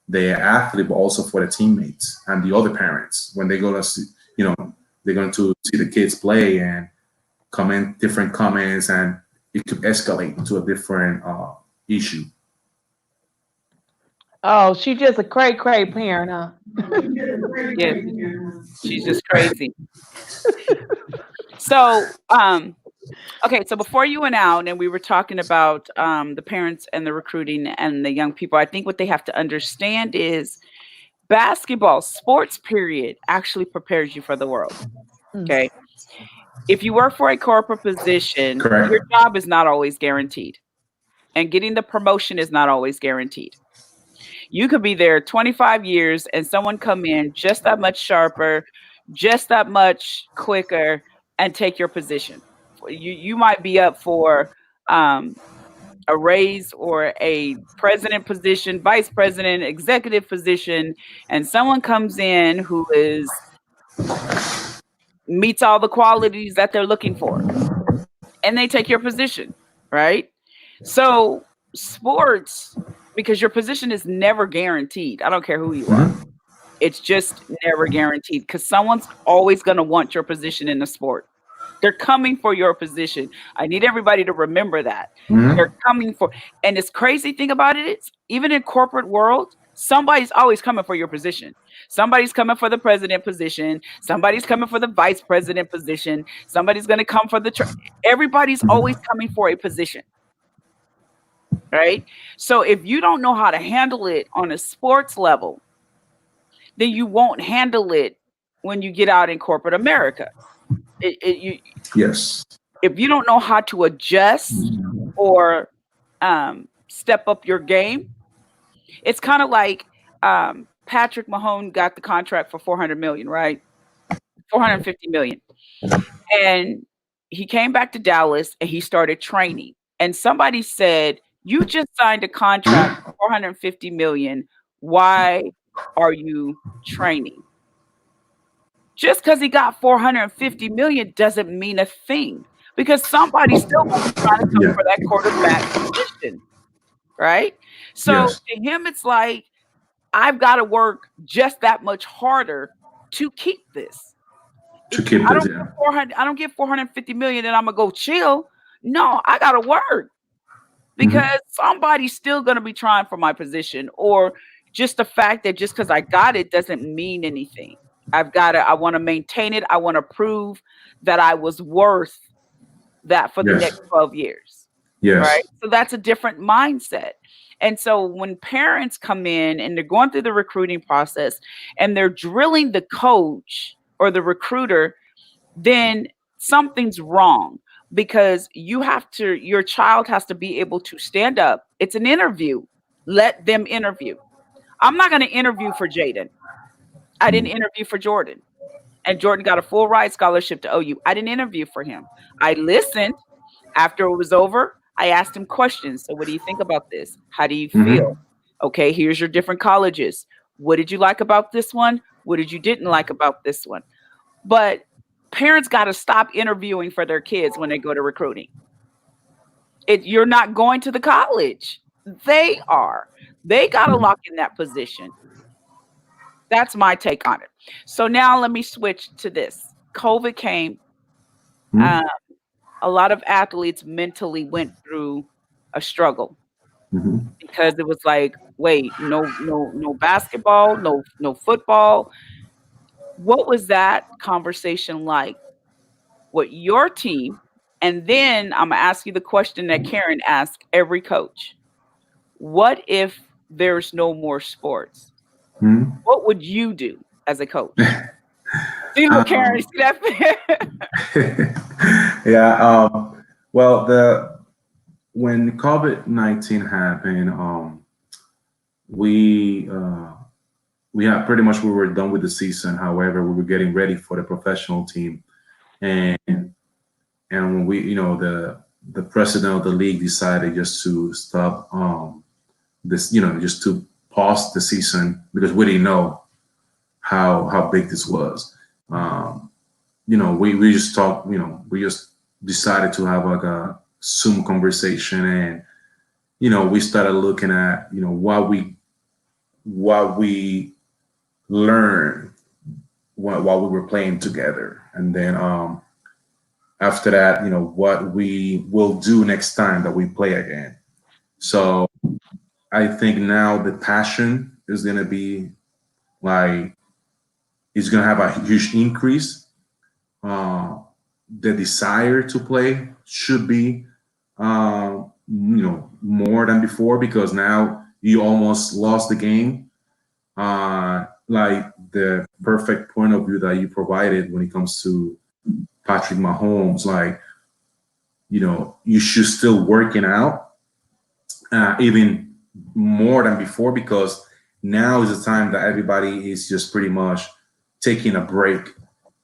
the athlete but also for the teammates and the other parents when they go to see, they're going to see the kids play and comment different comments, and it could escalate to a different issue. Oh, she's just a cray parent, huh? Yes, she's just crazy. So, okay, so before you went out and we were talking about the parents and the recruiting and the young people, I think what they have to understand is basketball, sports period, actually prepares you for the world. Okay. If you work for a corporate position, Correct. your job is not always guaranteed. And getting the promotion is not always guaranteed. You could be there 25 years and someone come in just that much sharper, just that much quicker, and take your position. You might be up for a raise or a president position, vice president, executive position, and someone comes in who meets all the qualities that they're looking for, and they take your position, right? So sports, because your position is never guaranteed. I don't care who you are. It's just never guaranteed because someone's always going to want your position in the sport. They're coming for your position. I need everybody to remember that. They're coming for, and this crazy thing about it is, even in corporate world, somebody's always coming for your position. Somebody's coming for the president position. Somebody's coming for the vice president position. Somebody's going to come for everybody's always coming for a position. Right? So if you don't know how to handle it on a sports level, then you won't handle it when you get out in corporate America. Yes. If you don't know how to adjust or step up your game, it's kind of like Patrick Mahomes got the contract for $400 million, right? $450 million. And he came back to Dallas and he started training. And somebody said, "You just signed a contract for $450 million. Why are you training?" Just because he got $450 million doesn't mean a thing, because somebody's still going to be trying to come for that quarterback position, right? So to him, it's like, I've got to work just that much harder to keep this. I don't get $450 million and I'm gonna go chill. No, I gotta work, because somebody's still gonna be trying for my position, or just the fact that just because I got it doesn't mean anything. I want to maintain it. I want to prove that I was worth that for the next 12 years. Yes. Right. So that's a different mindset. And so when parents come in and they're going through the recruiting process and they're drilling the coach or the recruiter, then something's wrong, because your child has to be able to stand up. It's an interview. Let them interview. I'm not going to interview for Jaden. I didn't interview for Jordan. And Jordan got a full ride scholarship to OU. I didn't interview for him. I listened. After it was over, I asked him questions. So what do you think about this? How do you feel? Okay, here's your different colleges. What did you like about this one? What did you didn't like about this one? But parents got to stop interviewing for their kids when they go to recruiting. You're not going to the college. They are. They got to lock in that position. That's my take on it. So now let me switch to this. COVID came. A lot of athletes mentally went through a struggle, because it was like, wait, no basketball, no football. What was that conversation like with your team? And then I'm gonna ask you the question that Karen asked every coach. What if there's no more sports? What would you do as a coach? See, look, Karen, see that? Well, when COVID-19 happened, we had pretty much, we were done with the season. However, we were getting ready for the professional team, and when we, the president of the league decided just to stop this, just to pause the season, because we didn't know how big this was. We just talked, we just decided to have like a Zoom conversation, and we started looking at what we learned while we were playing together, and then after that, what we will do next time that we play again. So I think now the passion is gonna be like it's gonna have a huge increase. Uh, the desire to play should be more than before, because now you almost lost the game. Like the perfect point of view that you provided when it comes to Patrick Mahomes, like you should still working out even more than before, because now is the time that everybody is just pretty much taking a break,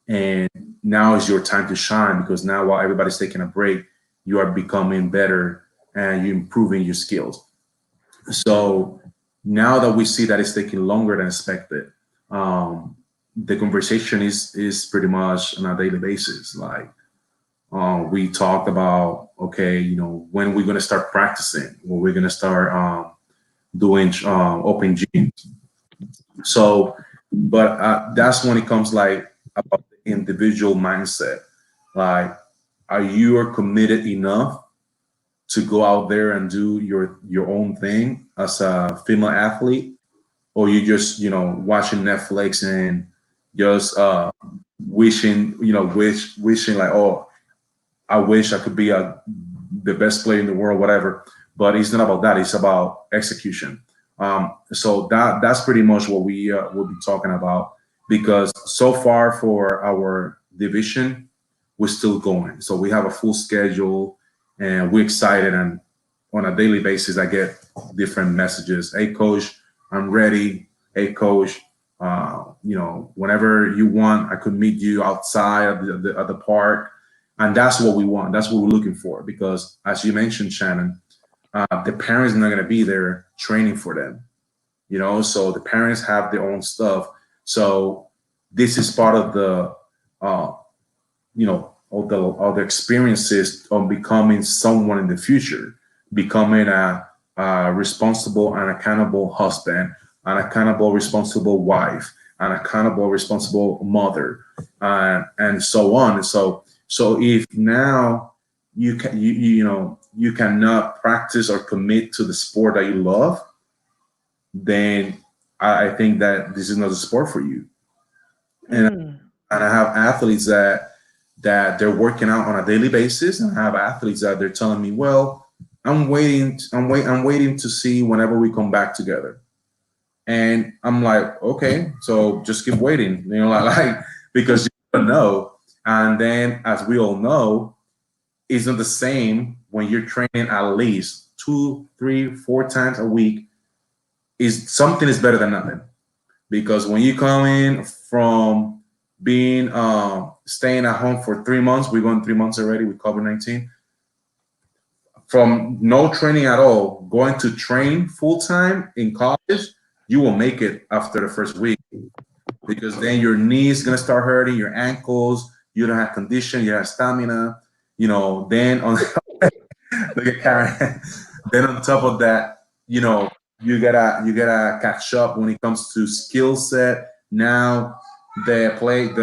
and now is your time to shine, because now while everybody's taking a break, you are becoming better and you're improving your skills. So now that we see that it's taking longer than expected, the conversation is pretty much on a daily basis. Like we talked about, okay, when we're gonna start practicing, when we're gonna start doing open gyms. So, but that's when it comes like about the individual mindset. Like, are you are committed enough to go out there and do your own thing as a female athlete, or you just watching Netflix and just wishing wishing like, oh, I wish I could be the best player in the world, whatever. But it's not about that. It's about execution. So that's pretty much what we will be talking about, because so far for our division, we're still going. So we have a full schedule, and we're excited. And on a daily basis, I get different messages. Hey, coach, I'm ready. Hey, coach, whenever you want, I could meet you outside at the park. And that's what we want. That's what we're looking for. Because as you mentioned, Shannon, the parents are not going to be there training for them. So the parents have their own stuff. So this is part of the, of the experiences of becoming someone in the future, becoming a responsible and accountable husband, an accountable, responsible wife, an accountable, responsible mother, and so on. So if now you cannot practice or commit to the sport that you love, then I think that this is not a sport for you. And I have athletes that they're working out on a daily basis, and I have athletes that they're telling me, well, I'm waiting to see whenever we come back together. And I'm like, okay, so just keep waiting, like because you don't know. And then, as we all know, it's not the same when you're training at least 2, 3, 4 times a week. Is something is better than nothing, because when you come in from being staying at home for 3 months, we're going 3 months already with COVID-19. From no training at all, going to train full time in college, you will make it after the first week, because then your knees gonna start hurting, your ankles, you don't have condition, you have stamina, then on look at Karen. Then on top of that, you gotta catch up when it comes to skill set. Now the athlete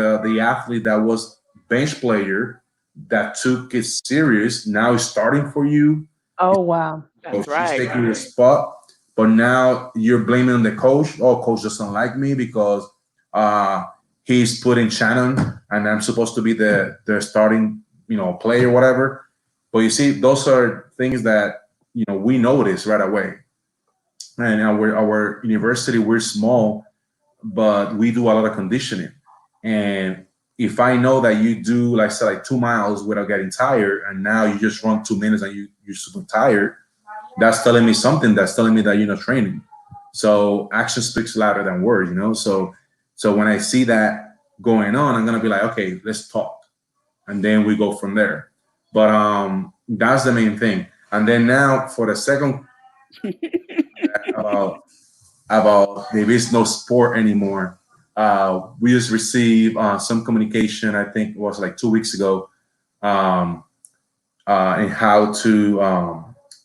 that was bench player that took it serious now is starting for you. Oh, wow. So That's she's right. taking your spot, but now you're blaming on the coach. Oh, coach doesn't like me because he's putting Shannon, and I'm supposed to be the starting player, whatever. But you see, those are things that we notice right away. And our university, we're small, but we do a lot of conditioning. And if I know that you do, like say, like 2 miles without getting tired, and now you just run 2 minutes and you're super tired, that's telling me something. That's telling me that you're not training. So action speaks louder than words. So when I see that going on, I'm gonna be like, okay, let's talk, and then we go from there. But that's the main thing. And then now for the second about there is no sport anymore. We just received some communication. I think it was like 2 weeks ago, and how to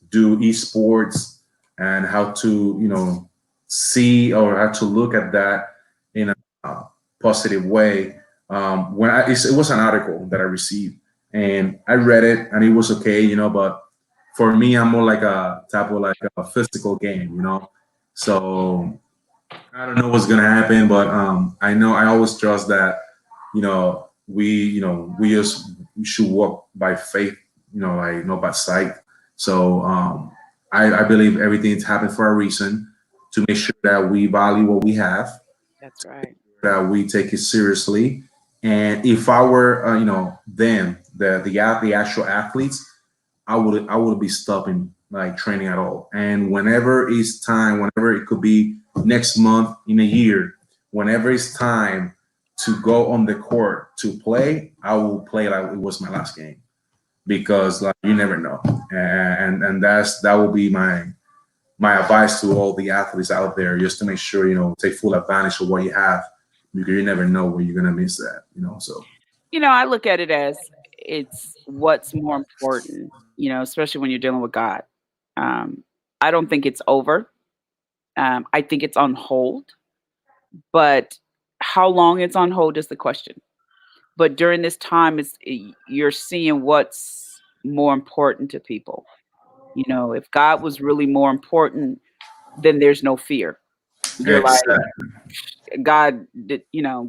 do esports and how to see or how to look at that in a positive way. It was an article that I received and I read it and it was okay, but for me, I'm more like a type of like a physical game, So I don't know what's gonna happen, but I know I always trust that we should walk by faith, like not by sight. So I believe everything's happened for a reason to make sure that we value what we have, That's right. that we take it seriously. And if I were, them, the actual athletes, I would be stopping like training at all. And whenever it's time, whenever it could be next month, in a year, whenever it's time to go on the court to play, I will play like it was my last game because like you never know, and that will be my advice to all the athletes out there, just to make sure take full advantage of what you have because you never know when you're gonna miss that, So I look at it as it's what's more important, especially when you're dealing with God. I don't think it's over. I think it's on hold, but how long it's on hold is the question. But during this time, you're seeing what's more important to people. If God was really more important, then there's no fear. You're like, exactly. God,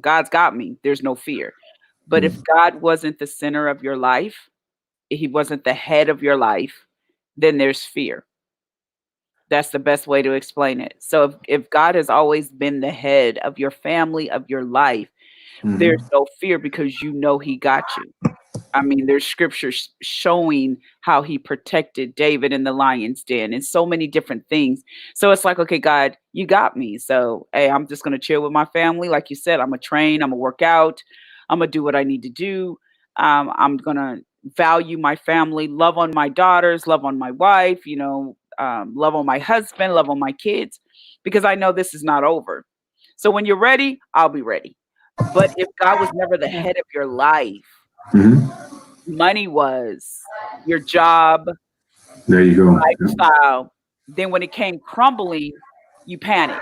God's got me. There's no fear. But if God wasn't the center of your life, he wasn't the head of your life, then there's fear. That's the best way to explain it. So if God has always been the head of your family, of your life, there's no fear because he got you. I mean, there's scriptures showing how he protected David in the lion's den and so many different things. So it's like, okay, God, you got me. So, hey, I'm just going to chill with my family. Like you said, I'm going to train, I'm going to work out, I'm going to do what I need to do. I'm going to value my family, love on my daughters, love on my wife, love on my husband, love on my kids, because I know this is not over. So when you're ready, I'll be ready. But if God was never the head of your life, money was, your job, There you go. lifestyle, then when it came crumbling, you panic.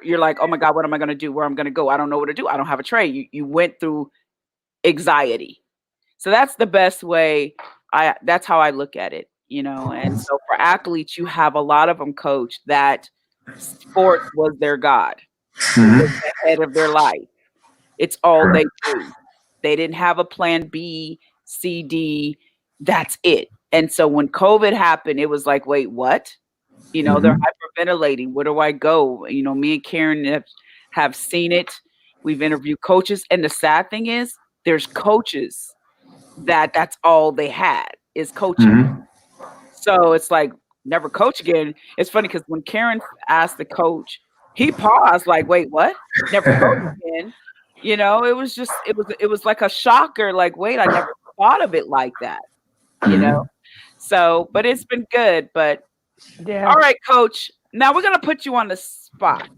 You're like, oh my God, what am I going to do? Where I'm going to go? I don't know what to do. I don't have a trade. You went through anxiety. So that's the best way. That's how I look at it, and so for athletes, you have a lot of them, coach, that sports was their God. It was the head of their life. It's all they do. They didn't have a plan B, C, D. That's it. And so when COVID happened, it was like, wait, what? They're hyperventilating. Where do I go? Me and Karen have seen it. We've interviewed coaches. And the sad thing is, there's coaches that's all they had is coaching. So it's like, never coach again. It's funny because when Karen asked the coach, he paused like, wait, what? Never coach again. It was like a shocker. Like, wait, I never thought of it like that. So, but it's been good. But Yeah. all right, coach. Now we're gonna put you on the spot.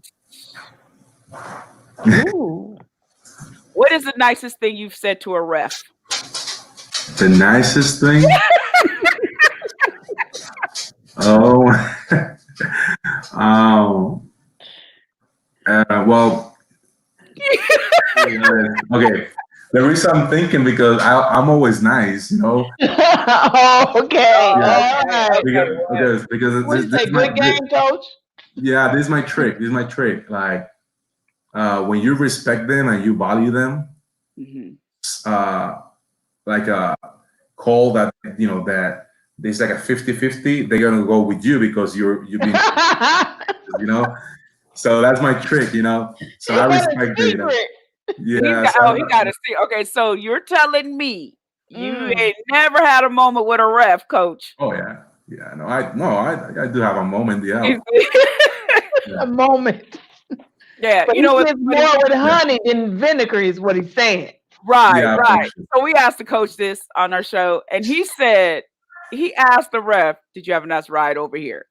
Ooh. What is the nicest thing you've said to a ref? The nicest thing? Oh. Well. Okay. The reason I'm thinking because I'm always nice, Oh, okay. Yeah. All right. Because What do you say? Good game, coach? Yeah, this is my trick. Like when you respect them and you value them, like a call that that there's like a 50-50, they're gonna go with you because you've been So that's my trick, So I respect them, Yeah. He got to see. Okay, so you're telling me you ain't never had a moment with a ref, coach? Oh yeah, yeah. I do have a moment. Yeah. A moment. Yeah, But it's more with honey than vinegar is what he's saying. Right, Yeah, right. sure. So we asked the coach this on our show, and he said he asked the ref, "Did you have a nice ride over here?"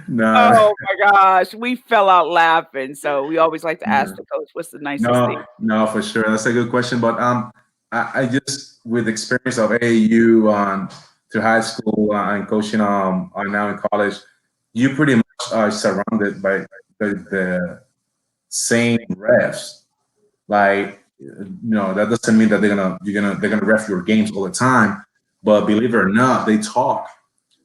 No. Oh my gosh, we fell out laughing. So we always like to ask the coach, "What's the nicest thing?" No, for sure. That's a good question. But I just with experience of AAU to high school and coaching now in college, you pretty much are surrounded by the same refs. Like, that doesn't mean that they're gonna ref your games all the time. But believe it or not, they talk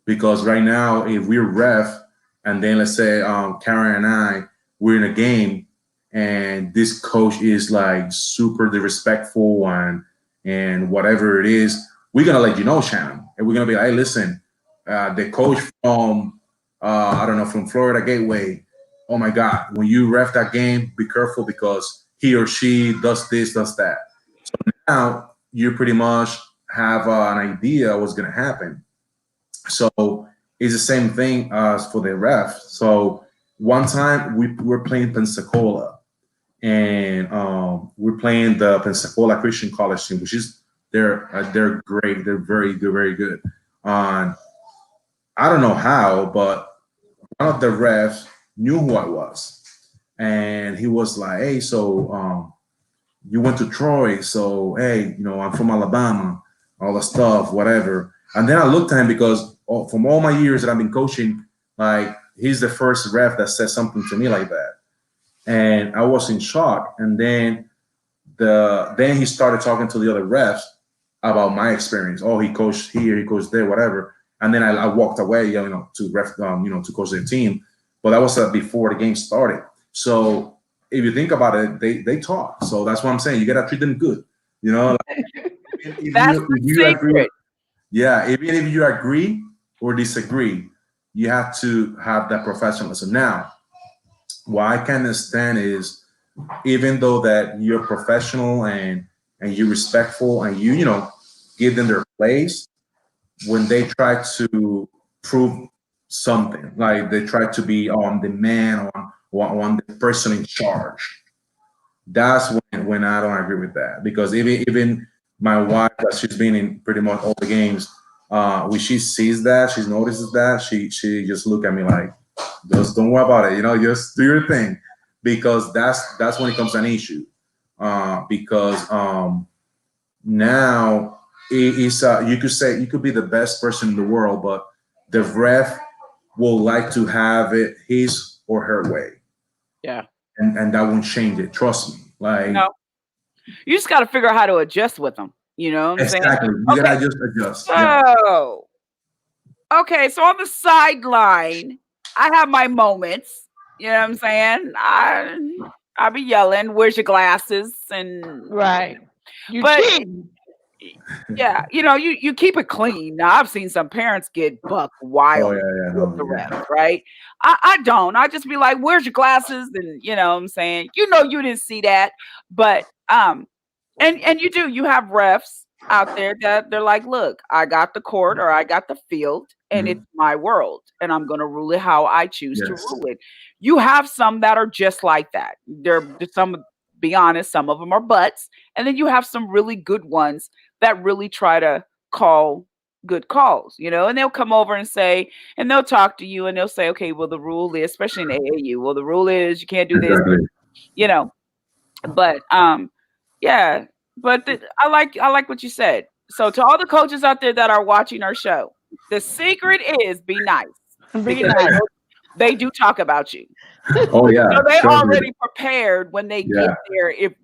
because right now, if we're ref, and then let's say Karen and we're in a game, and this coach is like super disrespectful and whatever it is, we're gonna let you know, Shannon, and we're gonna be like, hey, listen, the coach from I don't know, from Florida Gateway. Oh my God, when you ref that game, be careful because he or she does this, does that. So now you pretty much have an idea what's going to happen. So it's the same thing as for the ref. So one time we were playing Pensacola, and we're playing the Pensacola Christian College team, which is they're great. They're very good, very good. I don't know how, but one of the refs knew who I was, and he was like, "Hey, so you went to Troy, so hey, I'm from Alabama, all the stuff, whatever." And then I looked at him because from all my years that I've been coaching, like he's the first ref that said something to me like that, and I was in shock. And then then he started talking to the other refs about my experience. Oh, he coached here, he coached there, whatever. And then I walked away, to ref, to coach the team. But that was before the game started. So if you think about it, they talk. So that's what I'm saying. You gotta treat them good. Like, That's the secret. agree, yeah. Even if you agree or disagree, you have to have that professionalism. Now, what I can understand is, even though that you're professional and you're respectful and you give them their place, when they try to prove something, like they try to be on the man, on the person in charge, that's when I don't agree with that. Because even my wife, that she's been in pretty much all the games, when she sees that, she notices that, she just look at me like, just don't worry about it, just do your thing. Because that's when it comes to an issue. Because now it is, you could say you could be the best person in the world, but the ref will like to have it his or her way. Yeah. And that won't change it. Trust me. Like, No. You just got to figure out how to adjust with them. You know what I'm exactly. saying? You gotta just adjust. So, okay. So on the sideline, I have my moments. You know what I'm saying? I be yelling, "Where's your glasses?" And Right. You but cheating. yeah, you keep it clean. Now I've seen some parents get buck Oh wild yeah, with the no, yeah. refs, right? I don't. I just be like, "Where's your glasses?" And you know what I'm saying, you didn't see that, but and you have refs out there that they're like, "Look, I got the court or I got the field, and it's my world, and I'm going to rule it how I choose to Yes. rule it." You have some that are just like that. They're some, be honest, some of them are butts, and then you have some really good ones that really try to call good calls, and they'll come over and say, and they'll talk to you and they'll say, okay, well, the rule is, especially in AAU, well, the rule is you can't do this, Exactly. you know, but yeah, but I like what you said. So to all the coaches out there that are watching our show, the secret is be nice, Be because nice. they do talk about you. Oh yeah. So they Trust me. already prepared when they get Yeah. there. If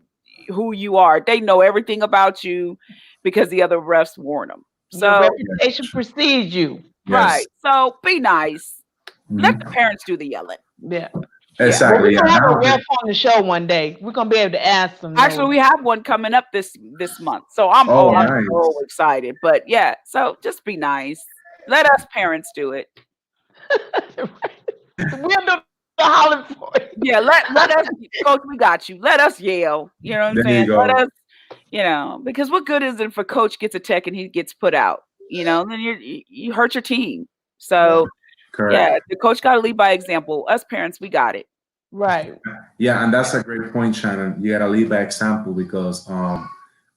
who you are, they know everything about you because the other refs warn them. Your So reputation precedes you. right. Yes. So be nice. Let the Mhm. parents do the yelling. Yeah. Well, Exactly. we're Yeah. gonna have a Now, ref on the show one day. We're gonna be able to ask them. Actually, we have one coming up this month. So I'm oh, I'm nice. so excited. But yeah, so just be nice. Let us parents do it. We'll do the holler for you. Yeah, let us, coach, we got you. Let us yell. You know what I'm There saying? you Let go. us, because what good is it if a coach gets a tech and he gets put out? Then you hurt your team. So Correct. yeah, the coach got to lead by example. Us parents, we got it. Right. Yeah, and that's a great point, Shannon. You gotta lead by example because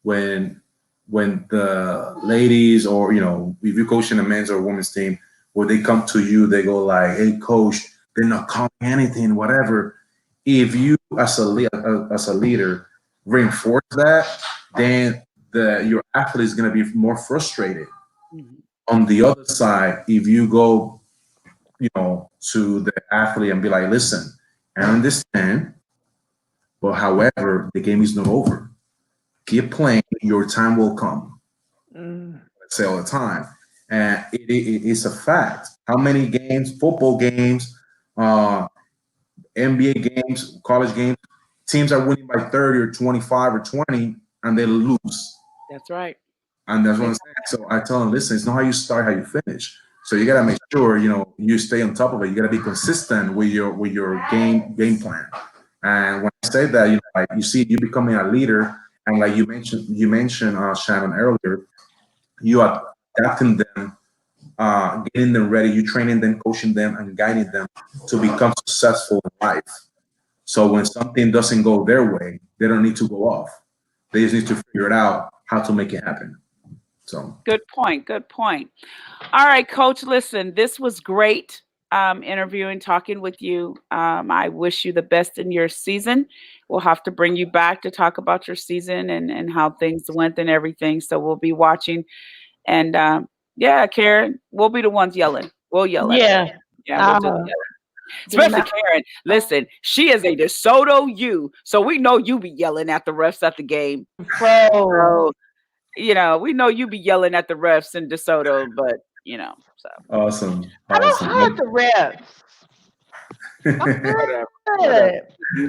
when the ladies, or if you're coaching a men's or women's team, where they come to you, they go like, "Hey, coach, they're not calling anything, whatever." If you as a leader reinforce that, then your athlete is going to be more frustrated. Mhm. On the other side, if you go, to the athlete and be like, listen, I understand, but however, the game is not over. Keep playing, your time will come. Mm. I say all the time. And it's a fact. How many games, football games, NBA games, college games, teams are winning by 30 or 25 or 20 and they lose. That's right. And that's what I'm saying. So I tell them, listen, it's not how you start, how you finish. So you gotta make sure, you stay on top of it. You gotta be consistent with your game plan. And when I say that, like you see, you becoming a leader, and like you mentioned Shannon earlier, you are adapting them, getting them ready, you training them, coaching them, and guiding them to become successful in life. So when something doesn't go their way, they don't need to go off. They just need to figure it out how to make it happen. So Good point. Good point. All right, Coach. Listen, this was great. Interviewing, talking with you. I wish you the best in your season. We'll have to bring you back to talk about your season and how things went and everything. So we'll be watching. And yeah, Karen, we'll be the ones yelling. We'll yell at her. Yeah. Yeah, we'll just yell. Especially Karen. Listen, she is a DeSoto U, so we know you be yelling at the refs at the game. Bro. So, we know you be yelling at the refs in DeSoto, but so awesome. I don't hurt the refs. whatever.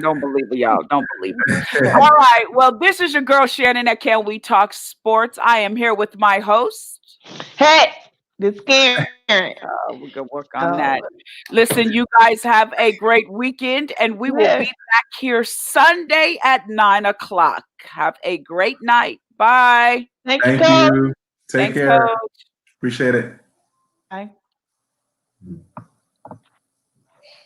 Don't believe it, y'all. Don't believe it. All right. Well, this is your girl Shannon at Can We Talk Sports. I am here with my host. Hey, this Karen. We're gonna work on that. Listen, you guys have a great weekend, and we will be back here Sunday at 9:00. Have a great night. Bye. Thank you. Coach. Take Thanks, care. Coach. Appreciate it. Bye.